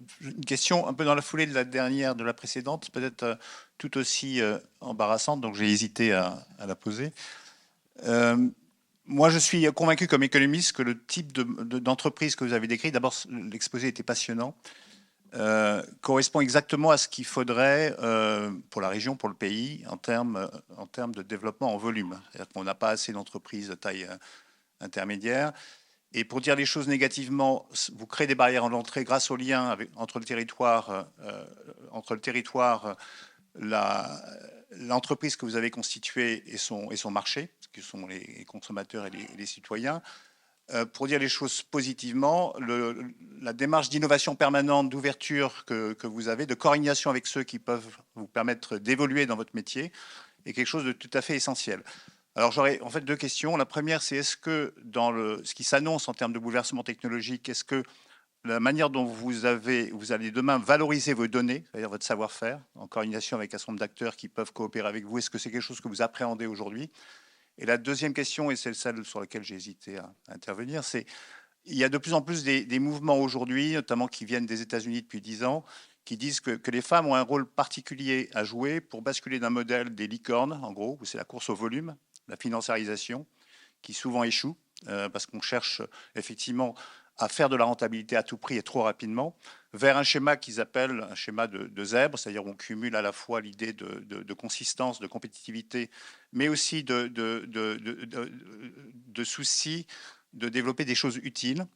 question un peu dans la foulée de la précédente, peut-être tout aussi embarrassante, donc j'ai hésité à la poser. Moi, je suis convaincu comme économiste que le type d'entreprise que vous avez décrit, d'abord l'exposé était passionnant, correspond exactement à ce qu'il faudrait pour la région, pour le pays, en termes de développement en volume. C'est-à-dire qu'on n'a pas assez d'entreprises de taille intermédiaire. Et pour dire les choses négativement, vous créez des barrières en entrée grâce au lien entre le territoire, l'entreprise que vous avez constituée et son marché, qui sont les consommateurs et les citoyens. Pour dire les choses positivement, la démarche d'innovation permanente, d'ouverture que vous avez, de coordination avec ceux qui peuvent vous permettre d'évoluer dans votre métier, est quelque chose de tout à fait essentiel. Alors j'aurais en fait 2 questions. La première, c'est est-ce que dans ce qui s'annonce en termes de bouleversement technologique, est-ce que la manière dont vous allez demain valoriser vos données, c'est-à-dire votre savoir-faire, en coordination avec un certain nombre d'acteurs qui peuvent coopérer avec vous, est-ce que c'est quelque chose que vous appréhendez aujourd'hui? Et la deuxième question, et c'est celle sur laquelle j'ai hésité à intervenir, c'est il y a de plus en plus des mouvements aujourd'hui, notamment qui viennent des États-Unis depuis 10 ans, qui disent que les femmes ont un rôle particulier à jouer pour basculer d'un modèle des licornes, en gros, où c'est la course au volume, la financiarisation, qui souvent échoue, parce qu'on cherche effectivement à faire de la rentabilité à tout prix et trop rapidement, vers un schéma qu'ils appellent un schéma de zèbre, c'est-à-dire on cumule à la fois l'idée de consistance, de compétitivité, mais aussi de souci de développer des choses utiles.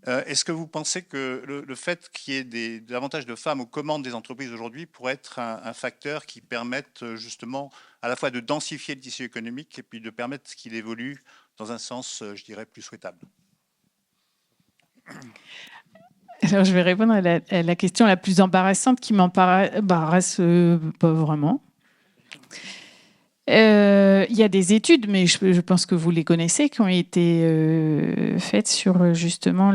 Est-ce que vous pensez que le fait qu'il y ait davantage de femmes aux commandes des entreprises aujourd'hui pourrait être un facteur qui permette justement à la fois de densifier le tissu économique et puis de permettre qu'il évolue dans un sens, je dirais, plus souhaitable? Alors, je vais répondre à la question la plus embarrassante qui m'embarrasse pas vraiment. Il y a des études, mais je pense que vous les connaissez, qui ont été faites sur justement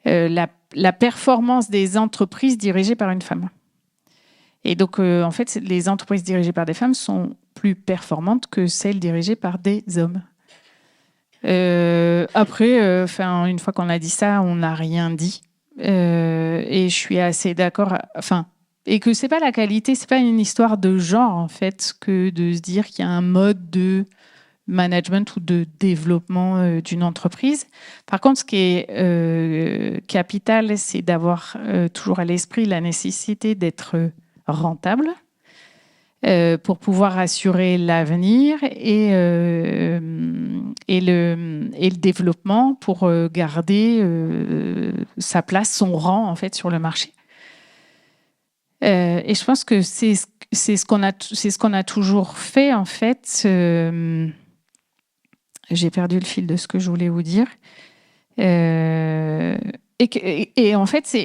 la performance des entreprises dirigées par une femme. Et donc, en fait, les entreprises dirigées par des femmes sont plus performantes que celles dirigées par des hommes. Après, une fois qu'on a dit ça, on n'a rien dit. Et je suis assez d'accord. Et que c'est pas la qualité, c'est pas une histoire de genre en fait, que de se dire qu'il y a un mode de management ou de développement d'une entreprise. Par contre, ce qui est capital, c'est d'avoir toujours à l'esprit la nécessité d'être rentable. Pour pouvoir assurer l'avenir et le développement pour garder sa place, son rang en fait sur le marché. Et je pense que c'est ce qu'on a toujours fait en fait. J'ai perdu le fil de ce que je voulais vous dire. Et en fait,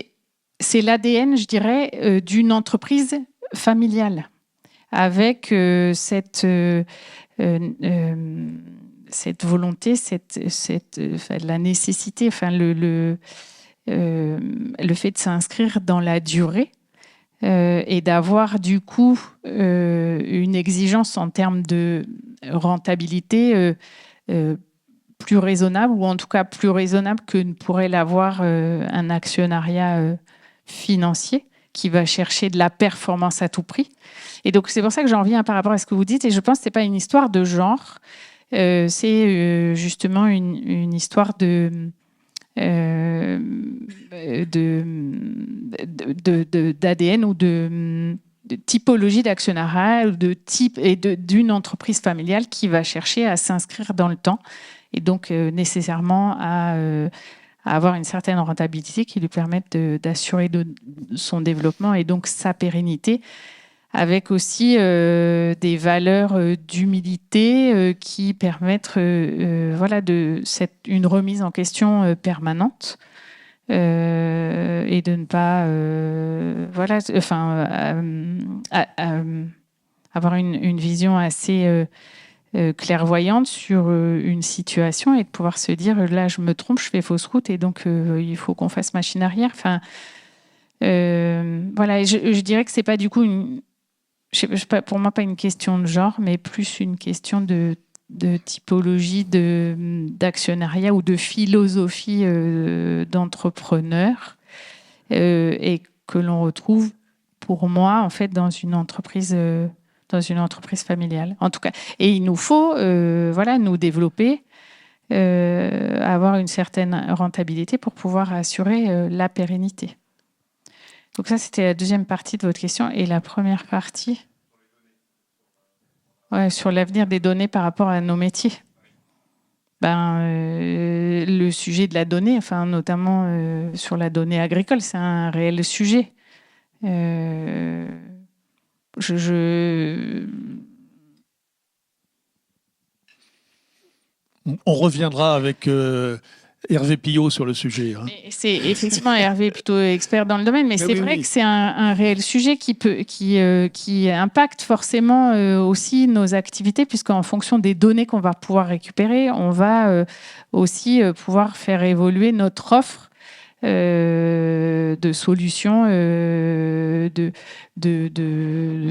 c'est l'ADN, je dirais, d'une entreprise familiale. Avec cette volonté, la nécessité, le fait de s'inscrire dans la durée et d'avoir du coup une exigence en termes de rentabilité plus raisonnable, ou en tout cas plus raisonnable que ne pourrait l'avoir un actionnariat financier qui va chercher de la performance à tout prix. Et donc, c'est pour ça que j'en viens par rapport à ce que vous dites. Et je pense que ce n'est pas une histoire de genre. C'est justement une histoire d'ADN ou de typologie d'actionnariat ou de type et d'une entreprise familiale qui va chercher à s'inscrire dans le temps et donc nécessairement à avoir une certaine rentabilité qui lui permette d'assurer son développement et donc sa pérennité, avec aussi des valeurs d'humilité qui permettent une remise en question permanente et de ne pas avoir une vision assez clairvoyante sur une situation et de pouvoir se dire là je me trompe, je fais fausse route et donc il faut qu'on fasse machine arrière. Je dirais que c'est pas du coup pour moi pas une question de genre, mais plus une question de typologie d'actionnariat ou de philosophie d'entrepreneur et que l'on retrouve pour moi en fait dans une entreprise familiale en tout cas. Et il nous faut nous développer, avoir une certaine rentabilité pour pouvoir assurer la pérennité. Donc ça, c'était la deuxième partie de votre question. Et la première partie, sur l'avenir des données par rapport à nos métiers. Le sujet de la donnée, notamment sur la donnée agricole, c'est un réel sujet. On reviendra avec Hervé Pillot sur le sujet. C'est effectivement Hervé est plutôt expert dans le domaine, mais c'est vrai que c'est un réel sujet qui impacte forcément aussi nos activités, puisqu'en fonction des données qu'on va pouvoir récupérer, on va aussi pouvoir faire évoluer notre offre de solutions, de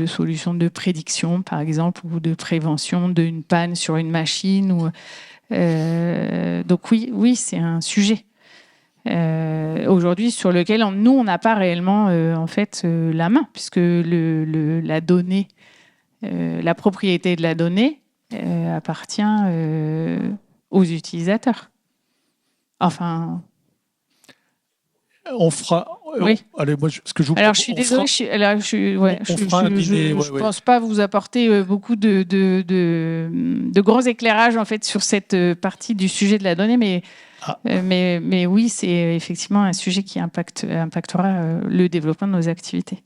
solutions de prédiction, par exemple, ou de prévention d'une panne sur une machine ou donc oui, c'est un sujet aujourd'hui sur lequel on n'a pas réellement la main, puisque la donnée La propriété de la donnée appartient aux utilisateurs. Enfin... On fera. Oui. Allez, moi, ce que je vous Alors, je suis désolée, je pense pas vous apporter beaucoup de gros éclairages en fait sur cette partie du sujet de la donnée, mais oui, c'est effectivement un sujet qui impactera le développement de nos activités.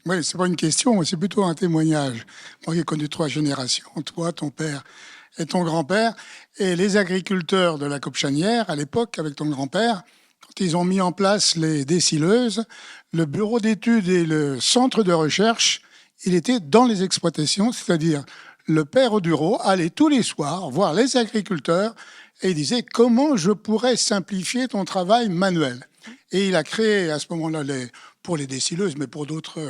Oui, c'est pas une question, c'est plutôt un témoignage. Moi, j'ai connu 3 générations, toi, ton père et ton grand-père, et les agriculteurs de la Coupe Chanière, à l'époque, avec ton grand-père, quand ils ont mis en place les décileuses, le bureau d'études et le centre de recherche, il était dans les exploitations, c'est-à-dire le père Oduro allait tous les soirs voir les agriculteurs et il disait comment je pourrais simplifier ton travail manuel. Et il a créé à ce moment-là, pour les décileuses, mais pour d'autres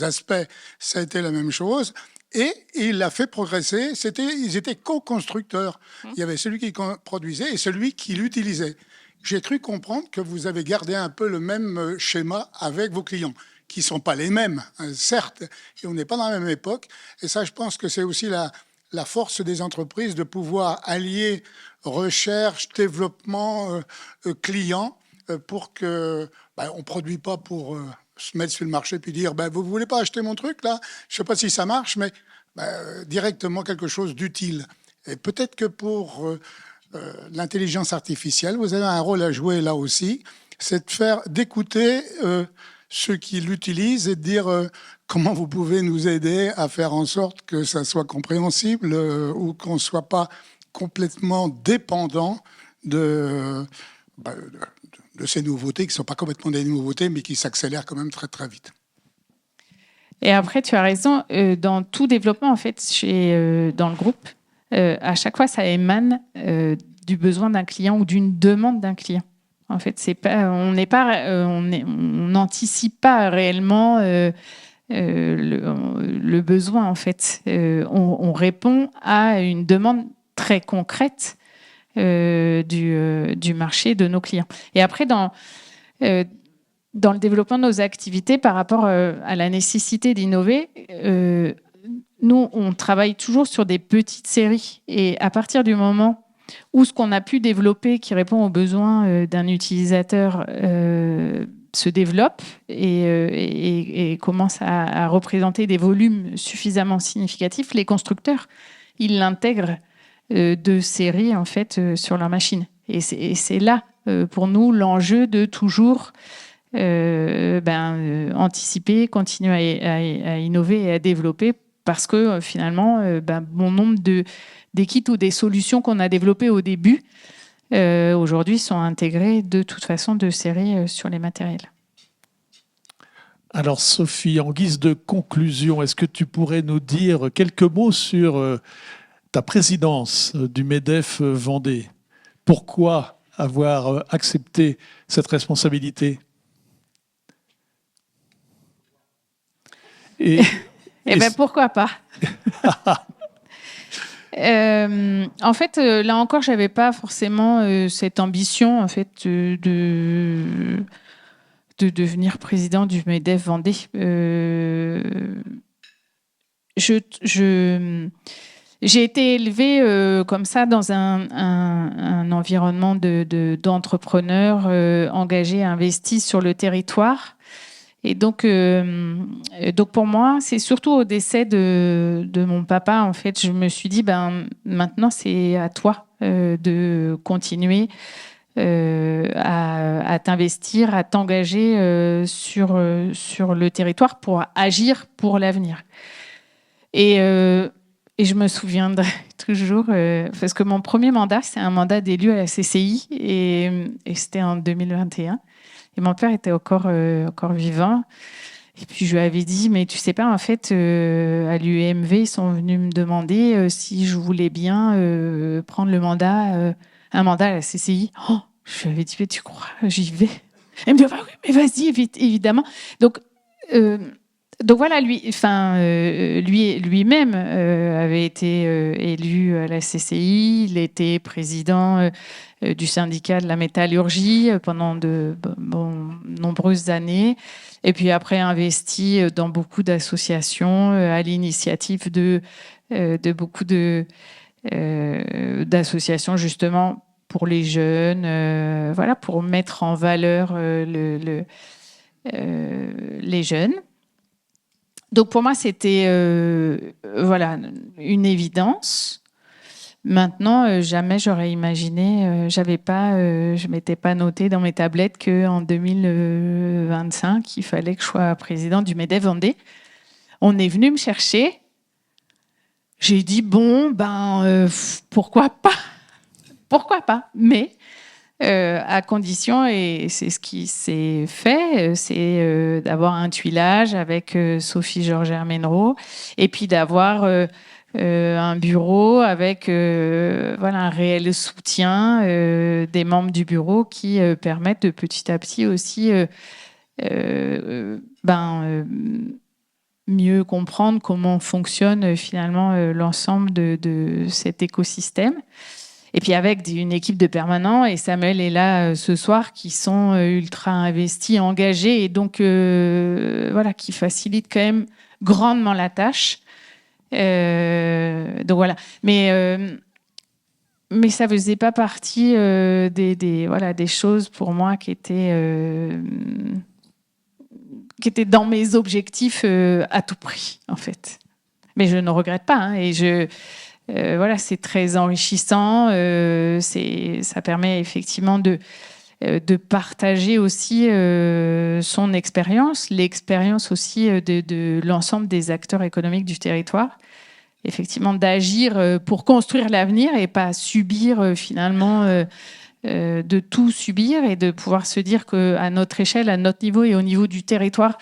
aspects, ça a été la même chose. Et il l'a fait progresser. Ils étaient co-constructeurs. Il y avait celui qui produisait et celui qui l'utilisait. J'ai cru comprendre que vous avez gardé un peu le même schéma avec vos clients, qui ne sont pas les mêmes, hein, certes, et on n'est pas dans la même époque. Et ça, je pense que c'est aussi la force des entreprises de pouvoir allier recherche, développement, client, pour que on ne produit pas pour se mettre sur le marché puis dire vous ne voulez pas acheter mon truc là, je ne sais pas si ça marche, mais directement quelque chose d'utile. Et peut-être que pour l'intelligence artificielle, vous avez un rôle à jouer là aussi, c'est d'écouter ceux qui l'utilisent et de dire comment vous pouvez nous aider à faire en sorte que ça soit compréhensible ou qu'on ne soit pas complètement dépendant de ces nouveautés qui ne sont pas complètement des nouveautés mais qui s'accélèrent quand même très très vite. Et après, tu as raison, dans tout développement, en fait, dans le groupe, à chaque fois, ça émane du besoin d'un client ou d'une demande d'un client. En fait, on n'anticipe pas réellement le besoin. En fait, on répond à une demande très concrète du marché de nos clients. Et après, dans le développement de nos activités par rapport à la nécessité d'innover, nous, on travaille toujours sur des petites séries. Et à partir du moment où ce qu'on a pu développer qui répond aux besoins d'un utilisateur se développe et commence à représenter des volumes suffisamment significatifs, les constructeurs, ils l'intègrent de séries en fait, sur leur machine. Et c'est là, pour nous, l'enjeu de toujours anticiper, continuer à innover et à développer parce que finalement, bon nombre des kits ou des solutions qu'on a développées au début, aujourd'hui, sont intégrées de toute façon de série sur les matériels. Alors Sophie, en guise de conclusion, est-ce que tu pourrais nous dire quelques mots sur ta présidence du MEDEF Vendée? Pourquoi avoir accepté cette responsabilité? Pourquoi pas. En fait, là encore, j'avais pas forcément cette ambition, en fait, de devenir président du MEDEF Vendée. J'ai été élevée comme ça dans un environnement d'entrepreneurs engagés, investis sur le territoire. Et donc pour moi, c'est surtout au décès de mon papa, en fait, je me suis dit, maintenant, c'est à toi de continuer à t'investir, à t'engager sur le territoire pour agir pour l'avenir. Et je me souviendrai toujours, parce que mon premier mandat, c'est un mandat d'élu à la CCI, et c'était en 2021. Et mon père était encore vivant. Et puis, je lui avais dit, mais tu sais pas, en fait, à l'UEMV, ils sont venus me demander si je voulais bien prendre un mandat à la CCI. Oh, je lui avais dit, mais tu crois, j'y vais. Elle me dit, oui, mais vas-y, évidemment. Donc, Donc voilà, lui-même avait été élu à la CCI, il était président du syndicat de la métallurgie pendant de nombreuses années, et puis après investi dans beaucoup d'associations à l'initiative de beaucoup d'associations justement pour les jeunes, voilà, pour mettre en valeur les jeunes. Donc pour moi, c'était voilà, une évidence. Maintenant, jamais j'aurais imaginé, je m'étais pas noté dans mes tablettes qu'en 2025, il fallait que je sois président du MEDEF Vendée. On est venu me chercher. J'ai dit pourquoi pas, pourquoi pas. Mais à condition, et c'est ce qui s'est fait, c'est d'avoir un tuilage avec Sophie Georges-Herménereau, et puis d'avoir un bureau avec voilà, un réel soutien des membres du bureau qui permettent de petit à petit aussi mieux comprendre comment fonctionne finalement l'ensemble de cet écosystème. Et puis avec une équipe de permanents, et Samuel est là ce soir, qui sont ultra investis, engagés, et donc voilà, qui facilitent quand même grandement la tâche. Donc voilà. Mais ça faisait pas partie des choses pour moi qui étaient dans mes objectifs à tout prix, en fait. Mais je ne regrette pas, hein, et voilà, c'est très enrichissant. Ça permet effectivement de partager aussi son expérience, l'expérience aussi de l'ensemble des acteurs économiques du territoire. Effectivement, d'agir pour construire l'avenir et pas subir finalement, de tout subir, et de pouvoir se dire qu'à notre échelle, à notre niveau et au niveau du territoire,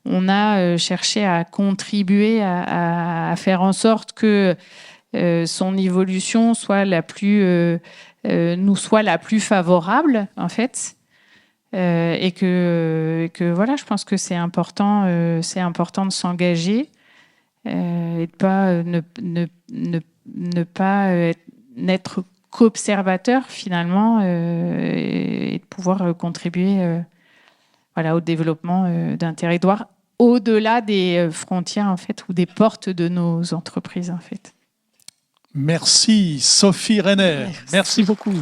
on a cherché à contribuer à faire en sorte que son évolution soit nous soit la plus favorable, en fait, et que voilà, je pense que c'est important de s'engager et de pas ne pas n'être qu'observateur finalement, et de pouvoir contribuer voilà, au développement d'un territoire au-delà des frontières, en fait, ou des portes de nos entreprises, en fait. Merci Sophie Rainer. Merci beaucoup.